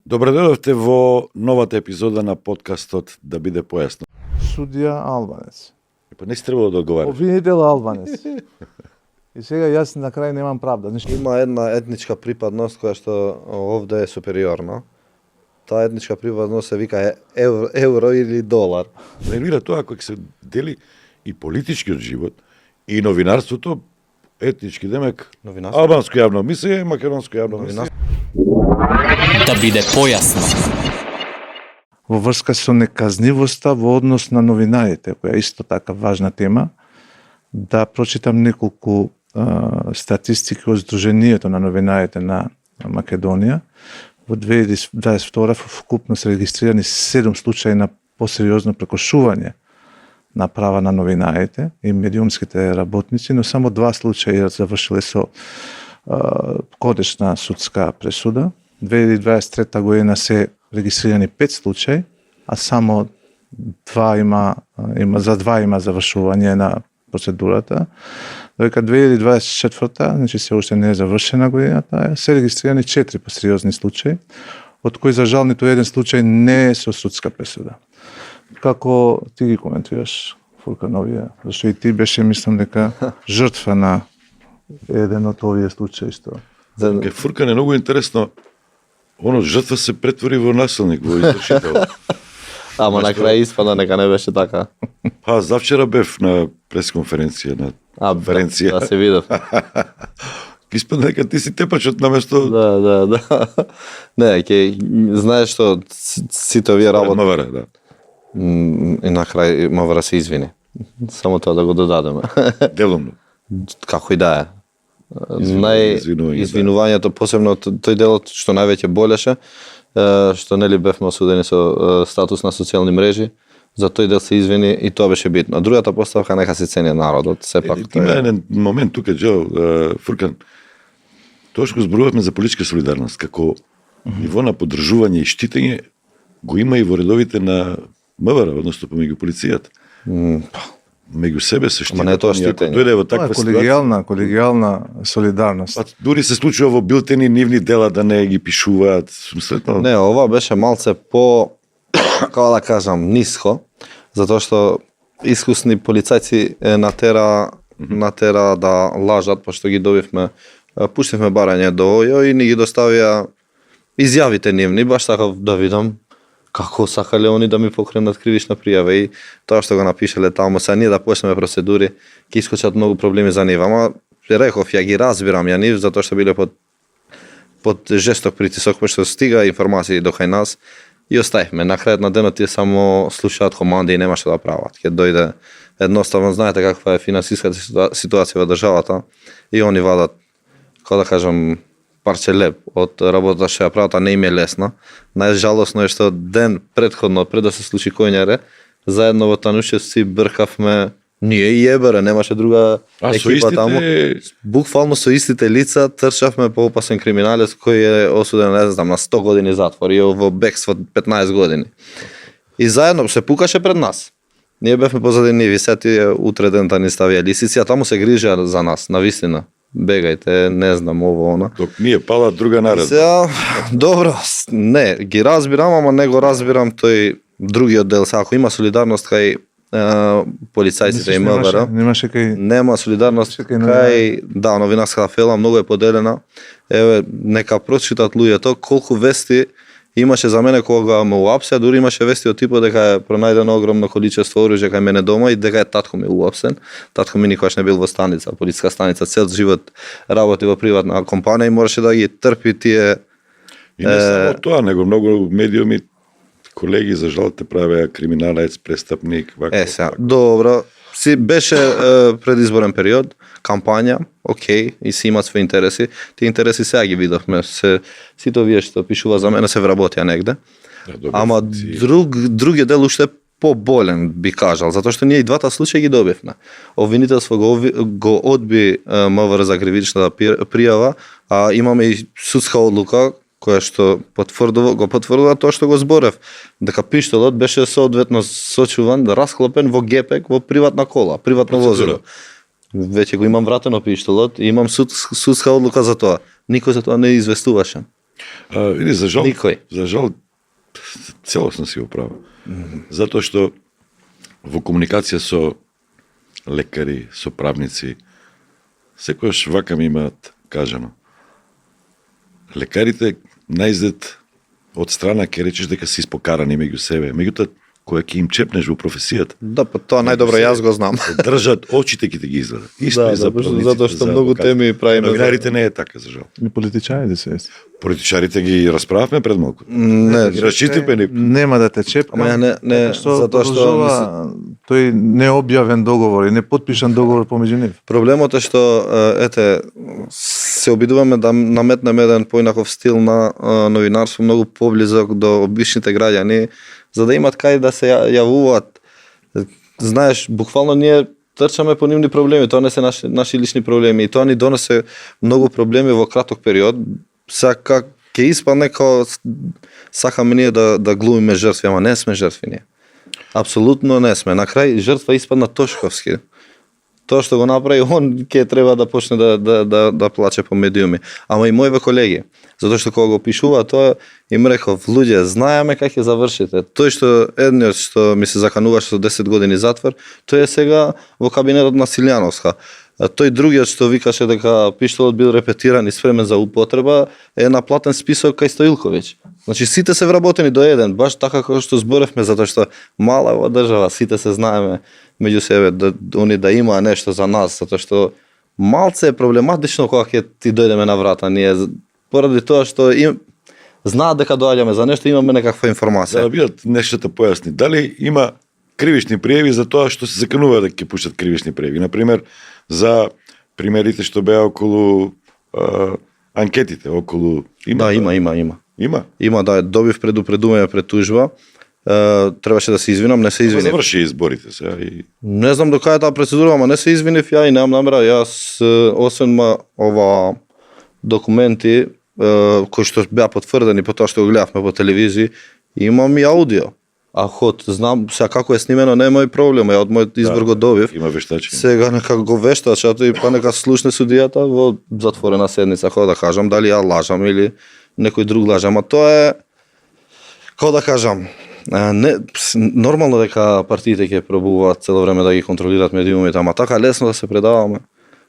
Добре дојдовте во новата епизода на подкастот Да биде појасно. Судија албанец. Па не си требало да одговараш. Обвинител албанец. И сега јас на крај немам правда. Има една етничка припадност која што овде е супериорна. Таа етничка припадност се вика евро или долар. Нервира тоа кој се дели и политичкиот живот и новинарството, етнички демек, Новинарство? албанско јавно мислење, македонско јавно мислење. Да биде појасно. Во врска со неказнивоста во однос на новинарите, која е исто така важна тема, да прочитам неколку статистики од Сдруженијето на новинарите на Македонија. Во 2022 вкупно се регистрирани 7 случаи на посериозно прекушување на права на новинарите и медиумските работници, но само 2 случаи завршиле со кодечна судска пресуда. 2023 година се регистрирани 5 случаи, а само за 2 има завршување на процедурата. Додека 2024, значи се уште не е завршена годината, се регистрирани 4 посериозни случаи, од кои за жал ниту еден случај не е со судска пресуда. Како ти ги коментираш, Фуркан, овие? Зашто и ти беше, мислам дека, жртва на еден од овие случаи што... Ке Фуркан е многу интересно, оно жртва се претвори во насилник, во извршител. Ама на крај испада нека не беше така. Па, завчера бев на пресконференција, на конференција. Да се видов. Испадна дека ти си тепачот наместо... Да. Не, знаеш што сите овие работи... МВР, да. И на крај МВР се извини. Само тоа да го додадеме. Делумно. Како и да е. Извинување, Извинувањето, посебно тој делот што највеќе болеше, што нели бевме осудени со статус на социјални мрежи, за тој дел се извини и тоа беше битно. А другата поставка нека се цени народот, сепак. Има еден момент тука, Джо, Фуркан, тоа што зборувавме за политичка солидарност, како ниво на поддржување и штитење, го има и во редовите на МВР, односно помеѓу полицијата. Меѓу себе се штитат. Ама не е тоа штитење. Дојде во Тоа таква е колегијална солидарност. Па дури се случува во билтени нивни дела да не ги пишуваат. Сметно. Не, ова беше малце по, како да кажам, ниско, затоа што искусни полицајци натера да лажат, пошто ги добивме, пуштивме барање до ОЈО и ни ги доставија изјавите нивни, баш така да видам како сакале они да ми покренат кривична пријава и тоа што го напишале таму, са ние да почнеме процедури, ќе искочат многу проблеми за нив, ама реков, ја ги разбирам ја нив, затоа што биле под жесток притисок, пошто стига информации до кај нас и оставивме. На крајот на денот тие само слушаат команди и нема што да прават. Ќе дојде едноставно, знаете каква е финансиската ситуација во државата и они вадат, како да кажам, парче леп од работата што ја прават, а не им е лесна. Најжалосно е што ден предходно, пред да се случи Коњаре, заедно во Танушевци бркавме ние и ЕБР, немаше друга екипа таму. Буквално со истите лица трчавме по опасен криминалец кој е осуден, не знам, на 100 години затвор и во бегство 15 години. И заедно се пукаше пред нас. Ние бевме позади нив и сети утре ден да ни ставија лисици, а таму се грижа за нас, навистина. Бегајте, не знам, ово, она. Док ние пала друга наредба. Сега, добро, не, ги разбирам, ама не го разбирам тој другиот дел. Сега, ако има солидарност кај полицајците и МВР, Немаше кај... нема солидарност кај, да, новинарската фела многу е поделена. Еве, нека прочитат луѓето колку вести имаше за мене кога ме уапсеа, дури имаше вести од типот дека е пронајдено огромно количество оружје кај мене дома и дека е татко ми уапсен. Татко ми никогаш не бил во станица, полициска станица, цел живот работи во приватна компанија и мораше да ги трпи тие. И не само тоа, него многу медиуми колеги за жал те правеа криминалец, престапник, вака. Сега, добро, си беше предизборен период, кампања, окей, и си имат своји интереси. Тие интереси сега ги видовме. Сите овие што пишува за мене се вработија негде. Да, ама другиот дел уште поболен би кажал, затоа што ние и двата случаи ги добивме. Обвинителство го одби МВР за кривичната пријава, а имаме и судска одлука која што го потврдува тоа што го зборев, дека пиштолот беше соодветно сочуван, расклопен во гепек во приватна кола, приватно возило. Веќе го имам вратено пиштолот и имам судска одлука за тоа. Никој за тоа не известуваше. Или за жал, Никој. за жал, целосно си го права. Затоа што во комуникација со лекари, со правници, секојаш вака ми имаат кажано. Лекарите наизглед од страна ќе речеш дека се испокарани меѓу себе, меѓутоа кога ќе им чепнеш во професијата, Да, па тоа најдобро јас го знам. држат очите ќе ти ги изгледат. Исто Да, и за да, правниците, затоа што за многу адвокатите. теми правиме за- Новинарите не е така, за жал. И политичарите се. Политичарите ги расправавме пред малку. Не, Ги расчистивме ни. Нема да те чепкам. Ама ја не, затоа што продолжува тој необјавен договор и непотпишан договор помеѓу нив. проблемот е што ете се обидуваме да наметнеме еден поинаков стил на новинарство многу поблизок до обичните граѓани, за да имат кај да се јавуваат. Знаеш, буквално ние трчаме по нивни проблеми, тоа не се наши лични проблеми и тоа ни донесе многу проблеми во краток период. Сега ќе испадне како сакаме ние да глумиме жртви, ама не сме жртви ние. Апсолутно не сме. На крај жртва испадна Тошковски. Тоа што го направи, он ќе треба да почне да плаче по медиуми. Ама и моите колеги, затоа што кога го пишува тоа, им реков, луѓе, знаеме како ќе завршите. Тој што едниот што ми се закануваше со 10 години затвор, тој е сега во кабинетот на Силјановска. А тој другиот што викаше дека пиштолот бил репетиран и спремен за употреба, е на платен список кај Стоилковиќ. Значи сите се вработени до еден, баш така како што зборевме, затоа што мала ова држава, сите се знаеме меѓу себе, да они да има нешто за нас, затоа што малце е проблематично кога ќе ти дојдеме на врата, ние поради тоа што знаат дека доаѓаме за нешто, имаме некаква За информација. да бидат нештата појасни. Дали има кривични пријави за тоа што се заканува да ќе пуштат кривични пријави? Например, за примерите што беа околу анкетите, околу... Да, има. Има? Има, да, добив предупредување пред тужба. Требаше да се извинам, не се извинив. Заврши изборите сега и... Не знам до кај е таа процедура, ама не се извинив ја и немам намера. Јас, освен ова документи, кои што беа потврдени по тоа што го гледавме по телевизија, имам и аудио. Ако знам сега како е снимено, не е мој проблем, ја од мојот избор го добив. Има вештачи. Сега нека го вештачат и па нека слушне судијата во затворена седница, како да кажам, дали ја лажам или некој друг лаже, ама тоа е, како да кажам, нормално дека партиите ќе пробуваат цело време да ги контролираат медиумите, ама така лесно да се предаваме.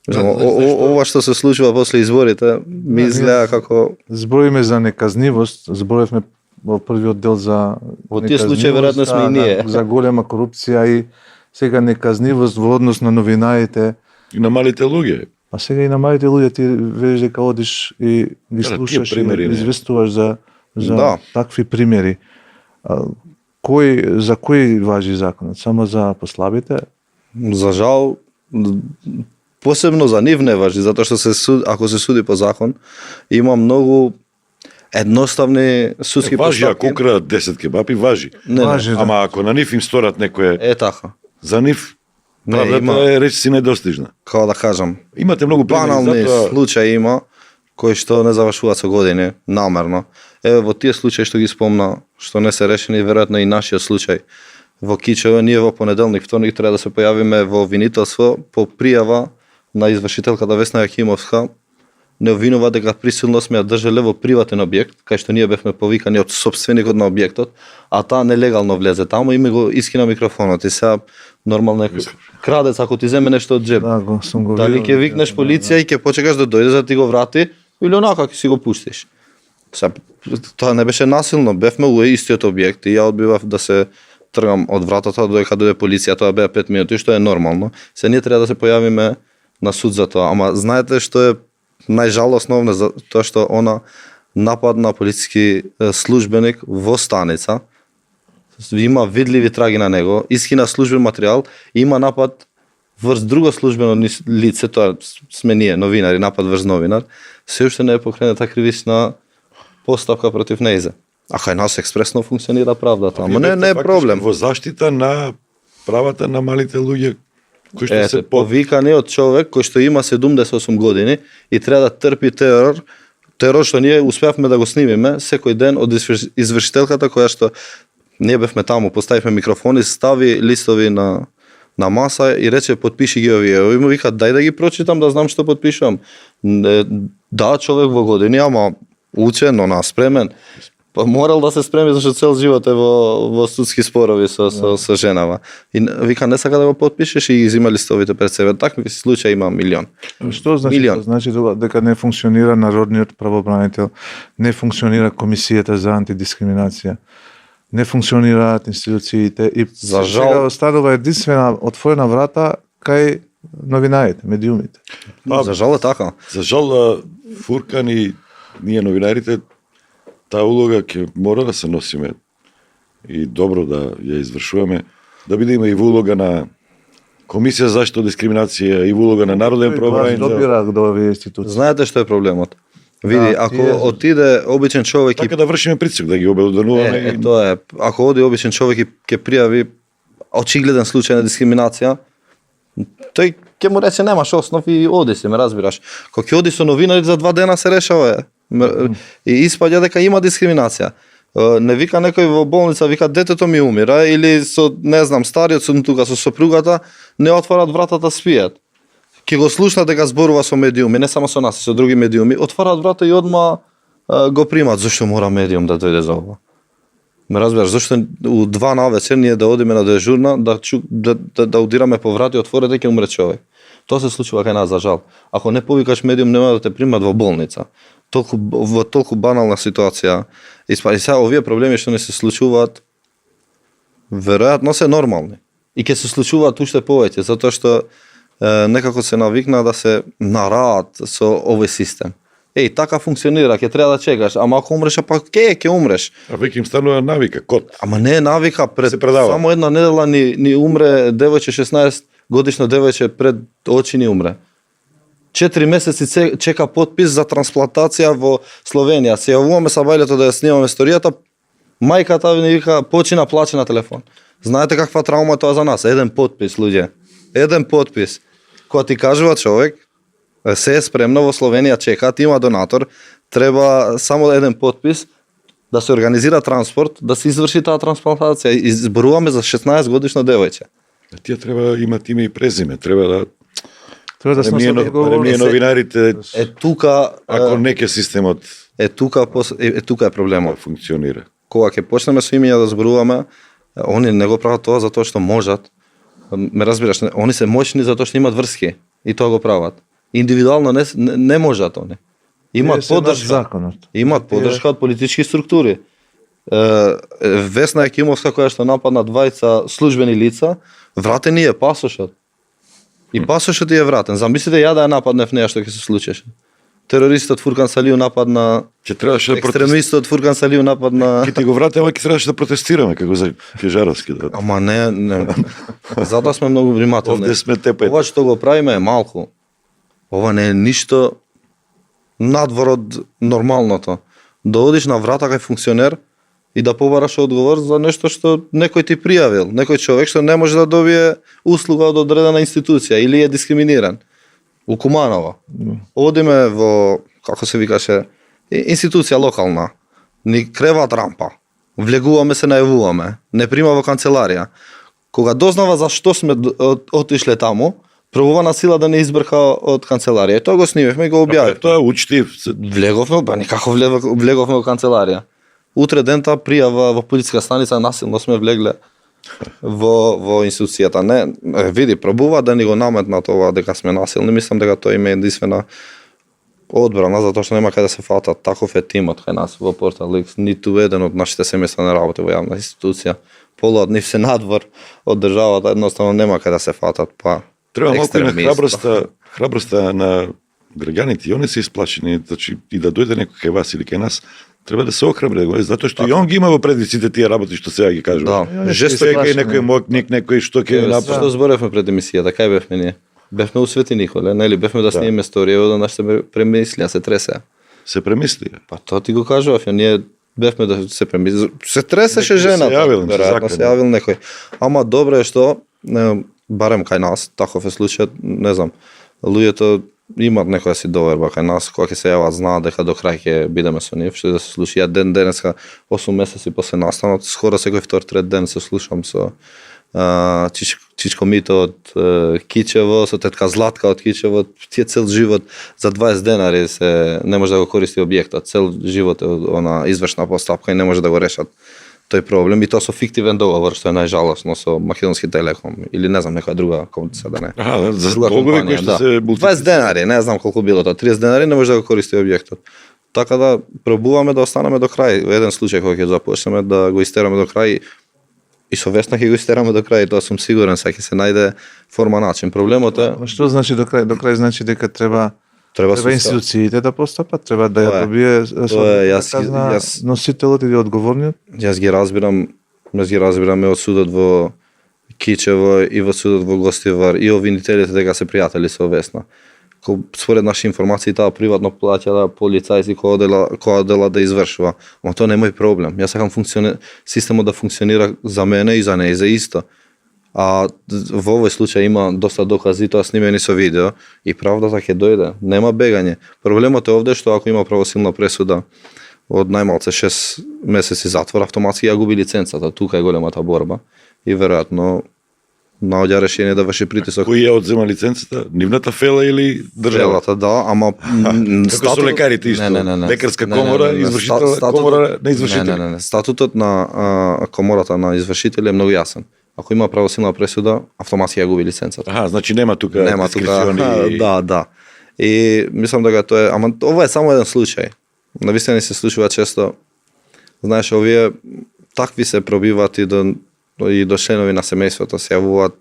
Мислам, ова што се случува после изборите ми изгледа како... Збориме за неказнивост, зборивме во првиот дел за Во тие случаи веројатно сме и ние. За голема корупција и сега неказнивост во однос на новинаите. И на малите луѓе. А сега и на малите луѓе ти видиш дека одиш и ги тие слушаш примери, и не. известуваш за Да. такви примери. За кој важи законот? Само за послабите? За жал, посебно за нив не важи, затоа што ако се суди по закон, има многу едноставни судски Важи, постапки. ако украдат 10 кебапи, важи. Не, Важи, да. Ама ако на нив им сторат некое, е така. за нив, Не, правдата има. е речиси недостижна. Како да кажам, Имате многу примери, банални затоа... случаи има кои што не завршуваат со години, намерно. Еве во тие случаи што ги спомна, што не се решени, веројатно и нашиот случај. Во Кичево ние во понеделник, вторник треба да се појавиме во обвинителство по пријава на извршителката Весна Јакимовска, не обвинува дека присилно сме ја држале во приватен објект, кај што ние бевме повикани од сопственикот на објектот, а таа нелегално влезе таму и ми го искина микрофонот и сега нормално некој крадец ако ти земе нешто од джеб. Да, сум го Дали видел. ќе викнеш полиција и ќе почекаш да дојде за да ти го врати или онака ќе си го пуштиш. Сега тоа не беше насилно, бевме во истиот објект и ја одбивав да се тргам од вратата додека дојде полиција, тоа беа 5 минути, што е нормално. Се ние треба да се појавиме на суд за тоа, ама знаете што е најжалосно за тоа што она напад на полициски службеник во станица, има видливи траги на него, искина службен материјал, има напад врз друго службено лице, тоа сме ние, новинари, напад врз новинар, се уште не е покрената кривична постапка против нејзе. А кај нас експресно функционира правдата, ама не е проблем. Во заштита на правата на малите луѓе кои што се повикани од човек кој што има 78 години и треба да трпи терор што ние успеавме да го снимиме секој ден од извршителката која што ние бевме таму, поставивме микрофони, стави листови на маса и рече потпиши ги овие. И му вика дај да ги прочитам да знам што потпишувам. Да, човек во години, ама учен, но спремен. Па морал да се спреми зашто цел живот е во судски спорови со женава. И вика не сака да го потпишеш и изима листовите пред себе. Такви случаи има милион. Што значи? Милион. Значи дека не функционира народниот правобранител, не функционира комисијата за антидискриминација, не функционираат институциите и За жал- сега останува единствена отворена врата кај новинарите, медиумите. За жал е така. За жал, Фуркан и ние новинарите, таа улога ќе мора да се носиме и добро да ја извршуваме, да бидеме и во улога на Комисија за заштита од дискриминација и во улога на Народен Вас правобранител. добира до овие институции. Знаете што е проблемот? Види, ако тие- отиде обичен човек и Така да вршиме притисок, да ги обелоденуваме. и тоа е. Ако оди обичен човек и ќе пријави очигледен случај на дискриминација, тој ќе му рече немаш основ и оди се, ме разбираш. Кога ќе оди со новинари за 2 дена се решава е. И испаѓа дека има дискриминација. Не вика некој во болница, вика детето ми умира или со не знам стариот сум тука со сопругата, не отварат вратата спијат. Ќе го слушнат дека зборува со медиуми, не само со нас, и со други медиуми, отварат врата и одма го примат. Зошто мора медиум да дојде за ова? Ме разбираш, зашто у 2 навечер ние да одиме на дежурна, да удираме по врати, отворете, ќе умре човек. Тоа се случува кај нас, за жал. Ако не повикаш медиум, нема да те примат во болница. Во толку банална ситуација. И сега овие проблеми што не се случуваат, веројатно се нормални. И ќе се случуваат уште повеќе, затоа што некако се навикна да се нараат со овој систем. Така функционира, ќе треба да чекаш, ама ако умреш, па ќе умреш. А веќе им станува навика, код. Ама не е навика, пред Се предава. само една недела ни умре девојче, 16 годишно девојче пред очи ни умре. 4 месеци чека потпис за трансплантација во Словенија. Се јавуваме са бајлето да ја снимаме историјата, мајката ни вика почина плаче на телефон. Знаете каква траума е тоа за нас? Еден потпис, луѓе. Еден потпис. Кога ти кажува човек, се е спремно во Словенија, чекат, има донатор, треба само еден потпис, да се организира транспорт, да се изврши таа трансплантација. И зборуваме за 16 годишно девојче. Тие треба имат име и презиме, треба да Треба да ние сносат одговорност. новинарите, Тука ако не ке системот тука е проблемот. функционира. Кога ќе почнеме со имиња да зборуваме, они не го прават тоа затоа што можат. Ме разбираш, они се моćни затоа што имат врски и тоа го прават. Индивидуално не можат они. Имат Тие се над поддршка. законот. Имат поддршка од политички структури. Весна Екимовска која што нападна 2 службени лица, вратен е пасошот. И пасошот е вратен. Замислите ја да ја нападнев неја што ќе се случеше. Терористот Фуркан Салиу нападна, Ќе требаше да протестираме. екстремистот Фуркан Салиу нападна. Ќе ти го вратиме, ќе требаше да протестираме како за Кежаровски. Да. Ама не. Затоа сме многу внимателни. Овде сме тепет. Ова што го правиме е малку. Ова не е ништо надвор од нормалното. Да одиш на врата кај функционер и да побараш одговор за нешто што некој ти пријавил, некој човек што не може да добие услуга од одредена институција или е дискриминиран. У Куманово. Одиме во, како се викаше, институција локална. Ни креват рампа. Влегуваме се најавуваме. Не прима во канцеларија. Кога дознава за што сме отишле таму, пробува на сила да не избрха од канцеларија. И тоа го снимевме и го објавивме. Тоа е учтив. Влеговме, ба никако влеговме во канцеларија. Утре дента пријава во полициска станица, насилно сме влегле во институцијата. Не, види, пробува да ни го наметнат ова дека сме насилни. Мислам дека тоа има единствена одбрана, затоа што нема каде да се фатат. Таков е тимот кај нас во Портал X. Ниту еден од нашите семејства не работи во јавна институција. Пола од нив се надвор од државата, едноставно нема каде да се фатат. Па Треба малку и на екстремист. храброста на граѓаните, и они се исплашени, значи и да дојде некој кај вас или кај нас, треба да се охрабри, затоа што и он ги има во предвиците тие работи што сега ги кажува. Да, Жестоко е некој мокник, некој што ќе направи. Што зборевме пред емисијата, кај бевме ние? Бевме у Свети Николе, нели? Бевме да снимеме сторија, одеднаш се премислија, се тресе. Се премисли. Па тоа ти го кажував, ние бевме да се премисли. Се тресеше Некој се жената. јавил, се веројатно закана. се јавил некој. Ама добро е што барем кај нас, таков е случајот, не знам. Луѓето имат некоја си доверба кај нас, кога ќе се јават, знаат дека до крај ќе бидеме со нив, што и да се случи. Ја денеска 8 месеци после настанот, скоро секој втор, трет ден се слушам со Чичко Мито од Кичево, со тетка Златка од Кичево, тие цел живот за 20 денари не може да го користи објектот, цел живот е она извршна постапка и не може да го решат тој проблем, и тоа со фиктивен договор, што е најжалосно со Македонски Телеком или не знам некоја друга компанија, да не. Аха, за Друга договори кои компанија, што да. се 20 денари, не знам колку било тоа, 30 денари не може да го користи објектот. Така да пробуваме да останеме до крај. Во еден случај кога ќе започнеме да го истераме до крај, и совесно ќе го истераме до крај, тоа сум сигурен, сега ќе се најде форма начин. Проблемот е Што значи до крај? До крај значи дека треба судска. институциите да постапат, треба да ја Тоа е. добие јас- казна јас- носителот или одговорниот. Јас ги разбирам од судот во Кичево и во судот во Гостивар и обвинителите дека се пријатели со Весна. Според наши информации таа приватно плаќала полицајци која дела да извршува. Ама тоа не е мој проблем. Јас сакам системот да функционира за мене и за неј за исто. А во овој случај има доста докази, тоа снимени со видео и правдата ќе дојде. Нема бегање. Проблемот е овде што ако има правосилна пресуда од најмалце 6 месеци затвор, автоматски ја губи лиценцата. Тука е големата борба. И веројатно наоѓа решение да врши притисок. Кој ја одзема лиценцата? Нивната фела или државата? Државата, да, ама Како со лекарите исто. Не. Лекарска комора, комора на извршители. Не. Статутот на комората на извршители е многу јасен. Ако има правосилна пресуда, автоматски ја губи лиценцата. Аха, значи нема тука Нема тука. дискрециони. Да. И мислам дека тоа е, ама ова е само еден случај. Навистина ни се случува често. Знаеш, овие такви се пробиваат и до членови на семејството, се јавуваат,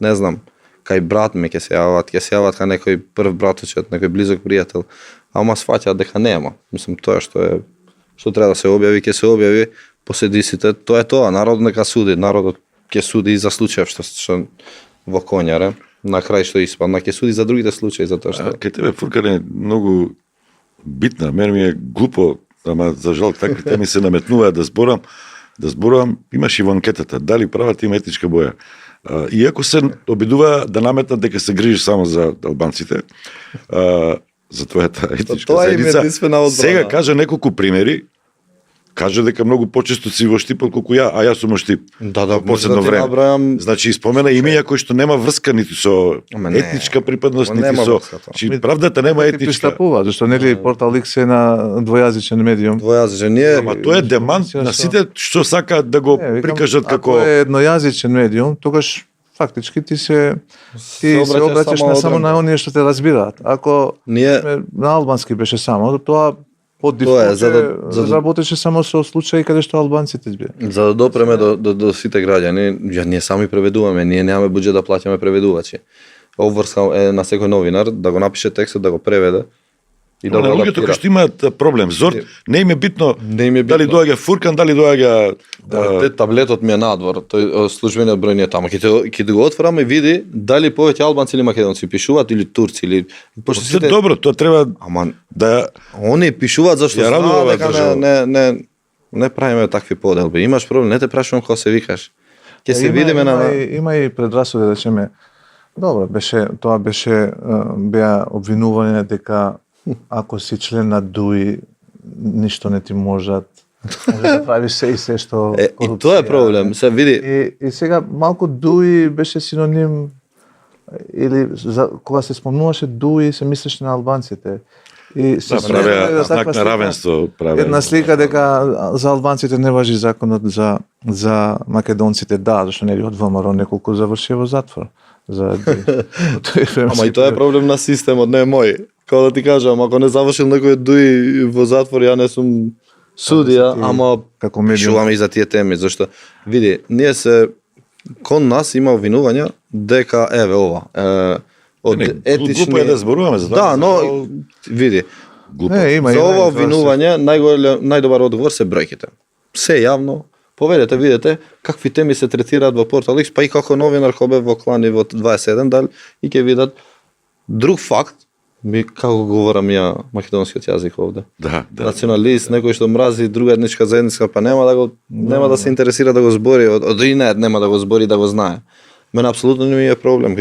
не знам, кај брат ми ќе се јават кај некој прв братучет, некој близок пријател, ама сваќаат дека нема. Мислам, тоа што треба да се објави, ќе се објави, последиците, тоа е тоа, народот нека суди, народот ќе суди и за случајов што во Конјаре, на крај што испадна, ќе суди за другите случаи, затоа што Кај тебе, Фуркан, е многу битна. Мене ми е глупо, ама за жал такви теми се наметнуваат да зборувам, имаш и во анкетата, дали правата има етничка боја. Иако се обидува да наметнат дека се грижиш само за албанците, за твојата етничка Тоа им е заедница, единствена одбрана. сега кажа неколку примери, кажа дека многу почесто си во Штип отколку ја, а јас сум во Штип. Да, во може последно да ти време. набројам. Значи спомена имења кои што нема врска нити со Ама не, етничка припадност, ама нити нема со... врска тоа. Значи правдата нема Ти етничка. пристапува, зашто нели портал X е на двојазичен медиум. Двојазичен ние. Ама тоа е демант на сите што сакаат да го Не, викам, прикажат како... Ако е еднојазичен медиум, тогаш фактички ти се обраќаш обраќаш само на само одредно. на оние што те разбираат. Ако Ние на албански беше само, тоа по Тоа е, дефолт за да- работеше само со случаи каде што албанците збија. за да допреме до сите граѓани, ние сами преведуваме, ние немаме буџет да плаќаме преведувачи. Обврска е на секој новинар да го напише текстот, да го преведе и да на го луѓето адаптира. кои што имаат проблем, зорт, не им е битно Не им е дали битно. доаѓа Фуркан, дали доаѓа Таблетот ми е надвор, тој службениот број не е таму. Ќе го отворам и види дали повеќе албанци или македонци пишуваат или турци или пошто Тоа е добро, тоа треба Ама да они пишуваат зашто Ја радува знаат оваа дека држава. не правиме такви поделби. Имаш проблем, не те прашувам како се викаш. Ќе се видиме на Има и предрасуди, да речеме. Добро, беа обвинување дека ако си член на ДУИ ништо не ти можат. Може да правиш се и се што и тоа е проблем. Се види, И сега малку ДУИ беше синоним или кога се спомнуваше ДУИ се мислеше на албанците. И се да правеа таква знак на слика. равенство, правеа. Една слика дека за албанците не важи законот за македонците, да, зашто нели од ВМРО неколку завршија во затвор. ама и тоа е проблем на системот, не е мој. Како да ти кажам, ако не завршил некој дуи во затвор, ја не сум судија, ама како медиум. пишуваме и за тие теми, зашто види, ние кон нас има обвинувања дека еве ова, од Не, етични глупо е да зборуваме за тоа. Да, но види, глупо. Не, има за ова това обвинување најдобар одговор се бројките. Се јавно, поведете, видете какви теми се третираат во Портал X, па и како новинар кога бев во Клани во 27 дали и ќе видат друг факт, како говорам ја македонскиот јазик овде. Да. Националист, некој што мрази друга етничка заедница, па нема да се интересира да го збори, од инет нема да го збори да го знае. Мене апсолутно не ми е проблем,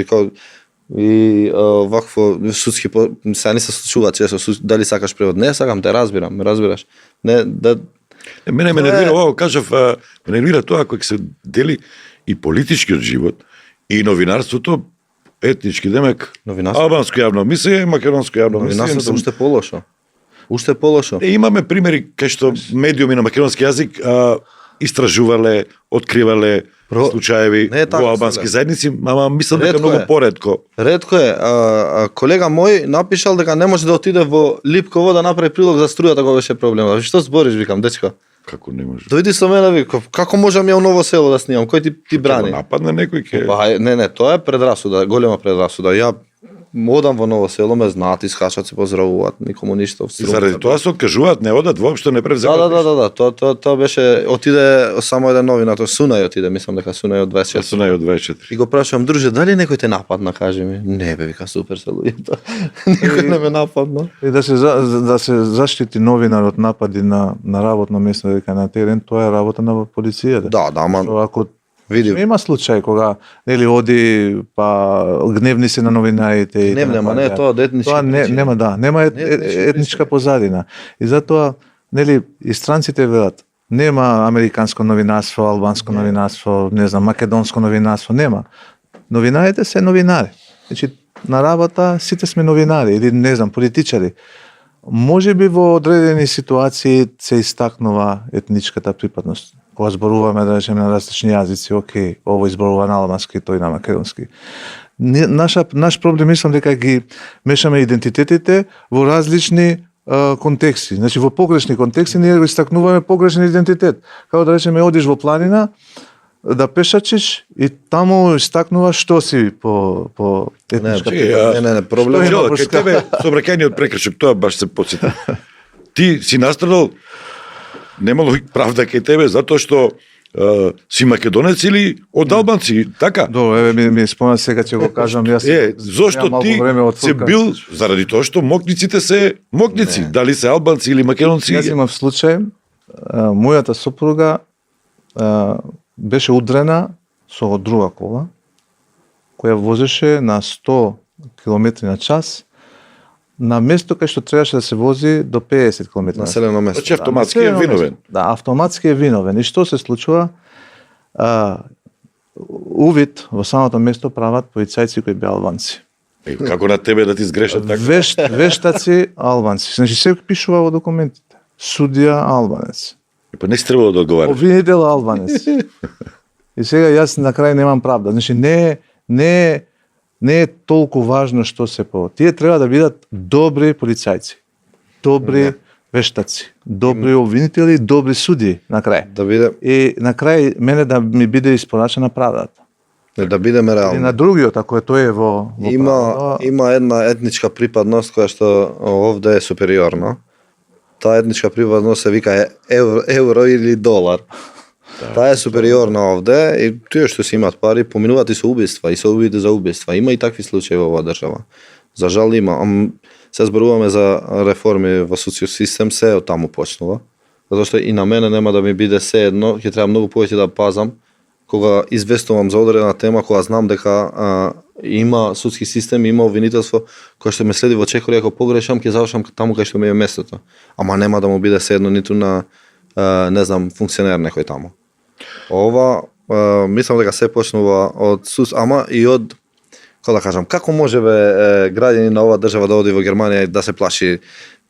и вакво судски сега не се случува често, дали сакаш превод, не сакам, те разбирам, ме разбираш. Не да Мене ме нервира ова, кажав, ме нервира тоа кога се дели и политичкиот живот И новинарството, етнички демек, Новинарството? албанско јавно мислење, македонско јавно Новинарството мислење. уште полошо. Уште полошо. Имаме примери кај што медиуми на македонски јазик истражувале, откривале случаеви Не е така во албански сега. заедници, ама мислам дека Ретко многу е. поретко. Ретко е. Колега мој напишал дека не може да отиде во Липково да направи прилог за струјата кога беше проблемот. Што збориш, викам, дечко? Како не може? Дојди со мене, викам, како можам ја у Ново село да снимам? Кој ти Ќе брани? го нападне некој ке... Па, не, тоа е предрасуда, голема предрасуда. Ја одам во Ново село, ме знаат, искачат, се поздравуваат, никому ништо. И заради тоа се откажуваат, не одат, воопшто не превземат. Да, тоа беше, отиде само еден новина, тоа Сунај отиде, мислам дека Сунај од 26. Се нај од 24. И го прашувам, друже, дали некој те нападна, кажи ми. Не бе, вика, супер се луѓето. Никој не ме нападна. И да се заштити новинар од напади на работно место, дека на терен, тоа е работа на полицијата. Да, ама Што ако види, има случај кога нели оди па гневни се на новинарите и Гневни, ама не е тоа од етнички Тоа причини. нема Не етнички етничка позадина. И затоа нели и странците велат нема американско новинарство, албанско новинарство, не знам, македонско новинарство, нема. Новинарите се новинари. Значи на работа сите сме новинари или не знам, политичари. Може би во одредени ситуации се истакнува етничката припадност. Кога зборуваме, да речеме, на различни јазици, окей, овој зборува на албански, тој на македонски. Наш проблем, мислам дека ги мешаме идентитетите во различни контексти. Значи, во погрешни контексти ние го истакнуваме погрешен идентитет. Како да речеме, одиш во планина, да пешачиш и таму истакнуваш што си по етничка Чекај, не, проблем. Што има Кај тебе сообраќајниот прекршок, тоа баш се потсетив. Ти си настрадал, немало правда кај тебе, затоа што си македонец или од албанци, така? Добро, еве ми спомнам сега ќе го кажам јас. Зошто Ја малку ти време од се Фуркан. бил заради тоа што мокниците се мокници, дали се албанци или македонци? Јас имав случај, мојата сопруга беше удрена со друга кола, која возеше на 100 км на час, на место кај што требаше да се вози до 50 км на час. Населено место. Значи автоматски е виновен. Да, автоматски е виновен. И што се случува? Увид во самото место прават полицајци кои беа албанци. Како на тебе да ти сгрешат така? Вештаци албанци. Значи се пишува во документите. Судија албанец. Па не си требало да одговараш. Обвинител албанец. И сега јас на крај немам правда. Значи не е толку важно што се по. Тие треба да бидат добри полицајци. Добри вештаци, добри обвинители, добри суди на крај. Да биде, И на крај мене да ми биде испорачена правдата. да бидеме И реални. на другиот, ако е тој е во Има една етничка припадност која што овде е супериорна. Таа етничка припадност се вика евро или долар. Таа е супериорна овде и тие што си имаат пари поминуваат и со убиства и се обиди за убиства. Има и такви случаи во оваа држава. За жал има. Се зборуваме за реформи во судскиот систем, се од таму почнува. Затоа што и на мене нема да ми биде се едно, ќе треба многу повеќе да пазам кога известувам за одредена тема, кога знам дека има судски систем, има обвинителство кој што ме следи во чекори, ако погрешам ќе завршам таму кај што ми е местото. Ама нема да му биде се едно ниту на не знам, функционер некој таму. Ова мислам дека се почнува од ама и од како да кажам, како може граѓани на оваа држава да оди во Германија и да се плаши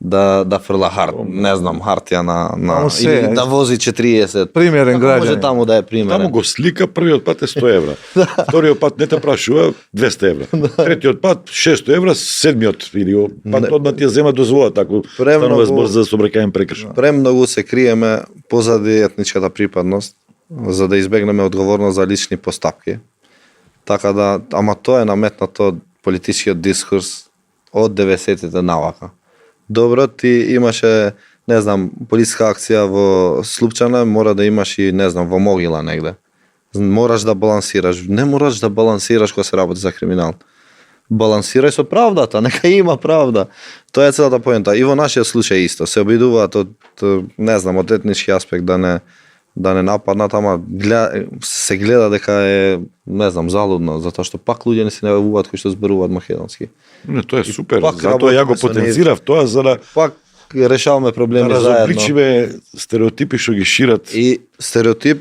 да фрла не знам, хартија на или да вози 40. Примерен Како може граѓанин. таму да е примерен? Таму го слика, првиот пат е 100 евра. Вториот пат не те прашува 200 евра. Третиот пат 600 евра, седмиот или пат одма ти ја зема дозвола, тако станува збор за сообраќаен прекршок. Премногу се криеме позади етничката припадност за да избегнеме одговорност за лични постапки. Така да, ама тоа е наметнато од политичкиот дискурс од 90-тите навака. Добро, ти имаше, не знам, полиска акција во Слупчана, мора да имаш и, не знам, во Могила негде. Мораш да балансираш. Не мораш да балансираш кога се работи за криминал. Балансирај со правдата, нека има правда. Тоа е целата поента. И во нашиот случај исто. Се обидуваат од, не знам, од етнички аспект да не нападнат, ама се гледа дека е, не знам, залудно, затоа што пак луѓе не се најавуваат кои што зборуваат македонски. Не, тоа е супер. пак Затоа ја го работиме со потенцирав тоа за да Пак решаваме проблеми заедно. разобличиме стереотипи што ги шират. И стереотип,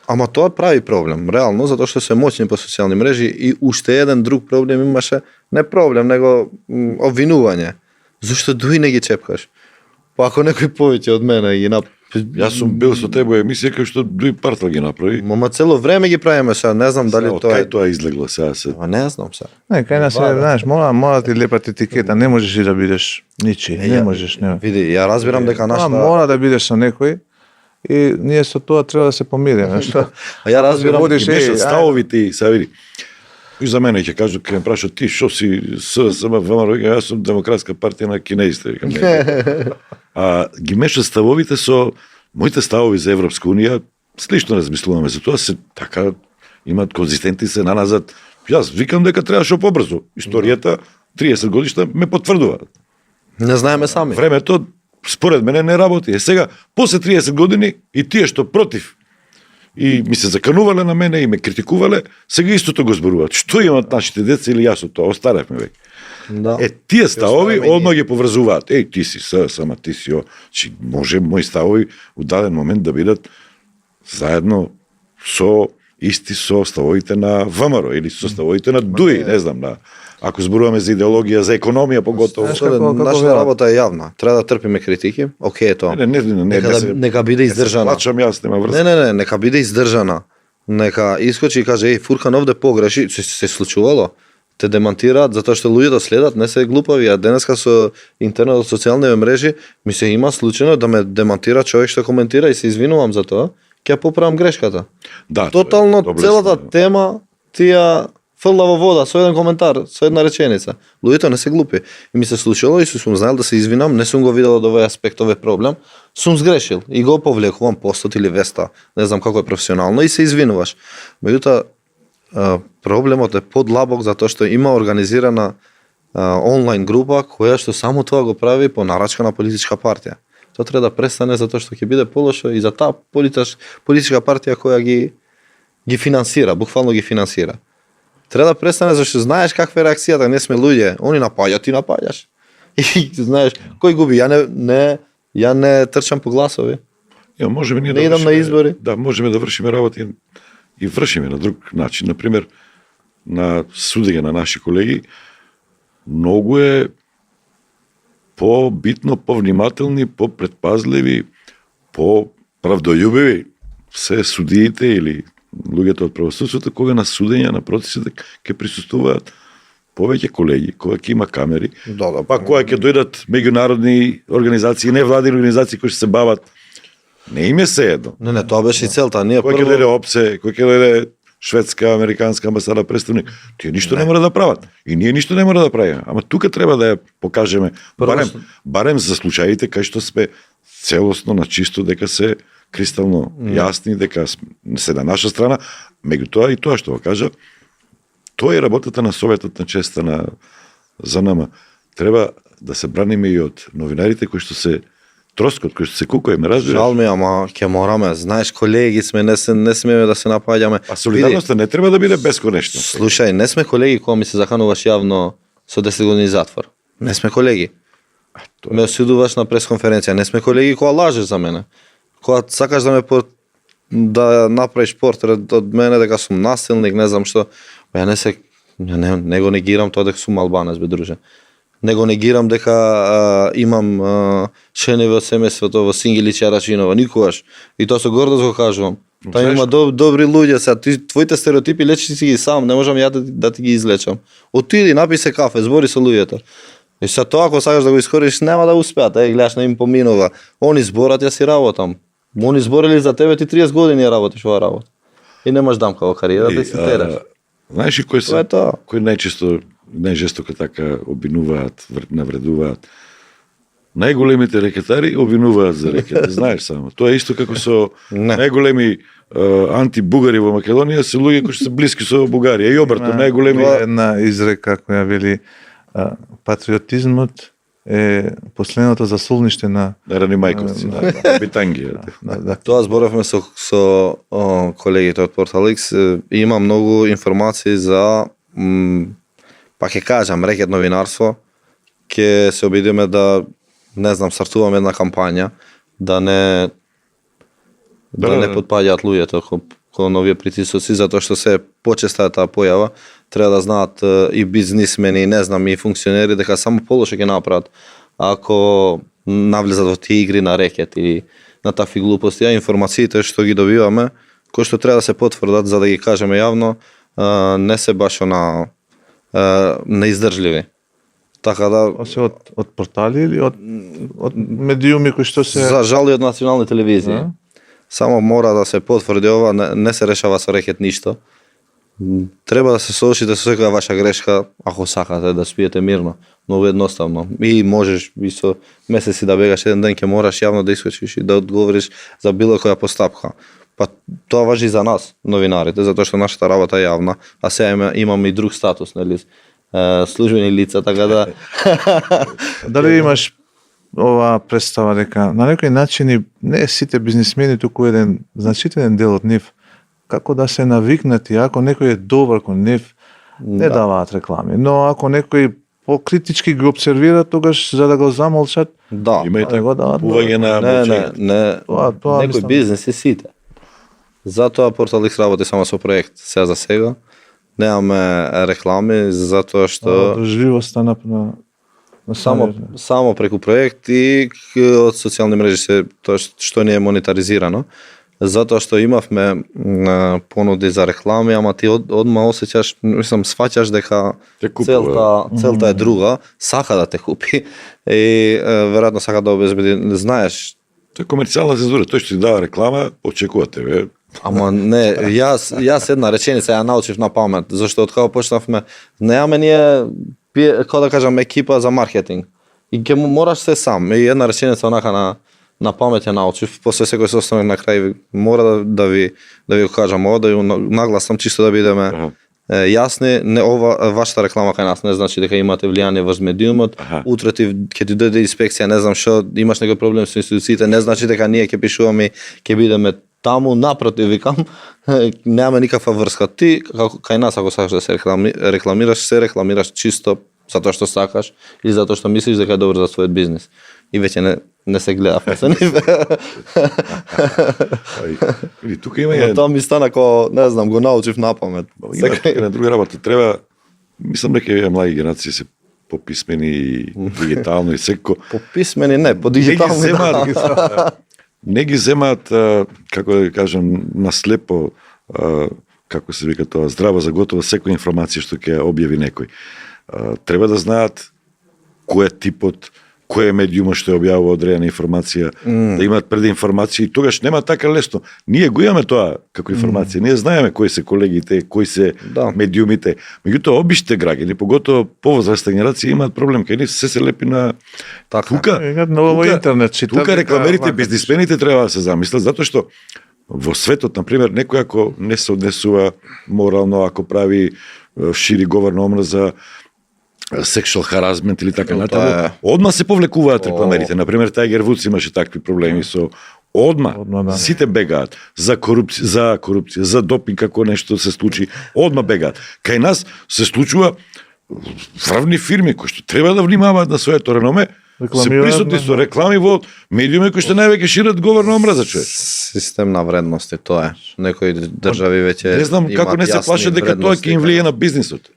Ама тоа прави проблем, реално, затоа што се моćни по социјални мрежи и уште еден друг проблем имаше, не проблем, него обвинување. Зошто дуи не ги чепкаш? Па ако некој повеќе од мене ги Јас сум бил со тебе во емисија кај што Дуи Партал ги направи. Мама цело време ги правиме сега, не знам дали Сега, тоа кај е. тоа излегло сега се. Ама не знам сега. Не, кај нас е, знаеш, мора ти лепат етикета, не можеш и да бидеш ничи, не можеш, не. Види, ја разбирам дека нашата Мора да бидеш со некој и ние со тоа треба да се помириме, што? А ја разбирам Водиш, Ги мешат ај, ставовите и сега види. И за мене ќе кажу, ќе ме прашат ти што си ССМ ВМРО, јас сум Демократска партија на кинезите, викам. Не. А ги мешат ставовите со моите ставови за Европска унија, слично размислуваме за тоа, се така имаат конзистентни се наназад. Јас викам дека треба што побрзо. Историјата 30 годишна ме потврдува. Не знаеме сами. Времето според мене не работи. Е сега после 30 години и тие што против и ми се заканувале на мене и ме критикувале, сега истото го зборуваат. Што имаат нашите деца или јас од тоа? Остаревме веќе. Да. Тие ставови оставаме одма ги поврзуваат. Ти си ССМ, ти си о. Чи може мои ставови у даден момент да бидат заедно со исти со ставовите на ВМРО или со ставовите на ДУИ, не знам, ако зборуваме за идеологија, за економија поготово. Знаеш како Нашата велат? работа е јавна. Треба да трпиме критики. Океј е тоа. Не, Нека биде издржана. Плачам јас, нема врска. Не, нека биде издржана. Нека искочи и каже, Фуркан овде погреши, се случувало. Те демантираат затоа што луѓето следат, не се глупави, а денеска со интернет, социјални мрежи, ми се има случајно да ме демантира човек што коментира и се извинувам за тоа, ќе ја поправам грешката. Да, Тотално тоа е целата доблесно. тема ти ја фрла во вода со еден коментар, со една реченица. Луѓето не се глупи. И ми се случило и сум знаел да се извинам, не сум го видел од овој аспект, овој проблем, сум сгрешил и го повлекувам постот или веста, не знам како е професионално и се извинуваш. Меѓутоа проблемот е подлабок затоа што има организирана онлайн група која што само тоа го прави по нарачка на политичка партија. Тоа треба да престане затоа што ќе биде полошо и за таа политичка партија која ги финансира, буквално ги финансира. Треба да престане зашто знаеш каква е реакцијата, не сме луѓе, они напаѓаат, ти напаѓаш. И знаеш, кој губи? Ја не трчам по гласови. Можеме ние Не идам на избори. Да, можеме да вршиме работи и вршиме на друг начин. Например, на судење на наши колеги, многу е по-битно, по-внимателни, по-предпазливи, по-правдољубиви се судиите или луѓето од правосудството, кога на судење на процесите ќе присуствуваат повеќе колеги, кога ќе има камери, Да, па кога ќе дојдат меѓународни организации, невладини организации кои ќе се бават, не им е сеедно. Не, тоа беше и целта. Ние Кој ќе дојде ОПСЕ, кој ќе дојде шведска, американска амбасада представник, тие ништо не мора да прават. И ние ништо не мора да правиме. Ама тука треба да ја покажеме, барем за случаите кај што сме целосно на чисто, дека се кристално јасни, дека се на наша страна, меѓутоа и тоа што го кажа, тоа е работата на Советот на честа за нама. Треба да се браниме и од новинарите кои што се троскот, кои што се кукај, ме разбираш? Жал ми, ама ќе мораме. Знаеш, колеги сме, не смееме да се напаѓаме. А солидарноста не треба да биде бесконечна. Слушај, не сме колеги кога ми се закануваш јавно со 10 години затвор. Не сме колеги. Ме осудуваш на пресконференција. Не сме колеги кога лажеш за мене. Кога сакаш да да направиш портрет од мене дека сум насилник, не знам што. Ја не го негирам тоа дека сум албанец, бе друже. Не го негирам дека имам шене во семејството во Сингилиќ Рачинова, никогаш. И тоа со гордост го кажувам. Таму има добри луѓе, сега твоите стереотипи лечи си ги сам, не можам ја да ти ги излечам. Отиди, напи се кафе, збори со луѓето. И сега тоа ако сакаш да го искористиш, нема да успеат. Гледаш, не им поминува. Они зборат, ја си работам. Они зборели за тебе, ти 30 години ја работиш оваа работа. И немаш дамка во кариера да си тераш. Знаеш ли кои Тоа е се, тоа. кои најжестоко така обвинуваат, навредуваат? Најголемите рекетари обвинуваат за рекет, знаеш само. Тоа е исто како со најголеми антибугари во Македонија се луѓе кои се блиски со Бугарија и обрто, најголеми. Тоа е една изрека која вели патриотизмот е последното засолниште на Рани мајковци, на битангија. Тоа зборевме со колегите од Порталикс. Има многу информации за, па ќе кажам, рекет новинарство. Ќе се обидиме да, не знам, стартуваме една кампања, да не подпаѓаат луѓето кон овие притисоци, затоа што се почеста е таа појава, треба да знаат и бизнисмени, и не знам, и функционери дека само полошо ќе направат ако навлезат во тие игри на рекет и на такви глупости, а информациите што ги добиваме, кои што треба да се потврдат за да ги кажеме јавно, не се баш неиздржливи. Така да Осе од портали или од медиуми кои што се... за жал и од национални телевизии. Да. Само мора да се потврди ова, не се решава со рекет ништо. Треба да се соочите со секоја ваша грешка, ако сакате да спиете мирно. Многу едноставно. И можеш и со месеци да бегаш, еден ден ќе мораш јавно да искочиш и да одговориш за било која постапка. Па тоа важи и за нас, новинарите, затоа што нашата работа е јавна, а сега имаме и друг статус, нели? Службени лица, така да... Дали имаш ова представа дека на некој начин не сите бизнисмени, туку еден значителен дел од нив, како да се навикнати, ако некој е добар кон нив, не даваат реклами. Но ако некој покритички ги обсервира, тогаш за да го замолчат, Да. Има и не го дават. купување на мълчање. Тоа некој мислам. бизнес е сите. Затоа Портал X работи само со проект сега за сега. Немаме реклами, затоа што Држливоста на само преку проект и од социјални мрежи се тоа што не е монетаризирано. Затоа што имавме понуди за реклами, ама ти одма осеќаш, мислам, сваќаш дека Те купува. целта е друга, сака да те купи и веројатно сака да обезбеди, знаеш. Тоа е комерцијална цензура, тој што ти дава реклама, очекува тебе. Ама не, јас една реченица ја научив на памет, зашто од кога почнавме, немаме ние, како да кажам, екипа за маркетинг. И ќе мораш се сам. И една реченица онака на памет ја научив, после секој состанок на крај мора да ви го кажам ова, да ја нагласам чисто да бидеме јасни, не ова вашата реклама кај нас не значи дека имате влијание врз медиумот. Утре ќе ти дојде инспекција, не знам што, имаш некој проблем со институциите, не значи дека ние ќе пишуваме, ќе бидеме таму, напротив, викам, немаме никаква врска. Ти, кај нас, ако сакаш да се рекламираш чисто затоа што сакаш или затоа што мислиш дека е добро за својот бизнес. И веќе не се гледавме со нив. И тука има Но тоа ми стана ко, не знам, го научив на памет. Има тука на друга работа. Треба, мислам дека овие млади генерации се пописмени и дигитално и секако. По писмени не, по дигитални да. Не ги земаат, како да кажам, наслепо, како се вика тоа, здраво за готово секоја информација што ќе објави некој. Треба да знаат кој е типот, кој е медиумот што ја објавува одредена информација, да имаат прединформација и тогаш нема така лесно. Ние го имаме тоа како информација, ние знаеме кои се колегите, кои се медиумите. Меѓутоа обичните граѓани, поготово повозрастна генерација имаат проблем кај нив се лепи на тука. Ново интернет читат. Тука рекламерите, бизнисмените треба да се замислат затоа што во светот, на пример, некој ако не се однесува морално, ако прави шири говор на омраза, sexual harassment или така натаму, одма се повлекуваат рекламерите. Например, Тајгер Вудс имаше такви проблеми со одма сите бегаат за корупција, за допинг како нешто се случи, одма бегаат. Кај нас се случува врвни фирми кои што треба да внимаваат на своето реноме, се присутни со реклами во медиуми кои што највеќе шират говор на омраза, човек. Систем на вредности, тоа е. Некои држави веќе не знам како не се плашат дека тоа ќе им влијае на бизнисот.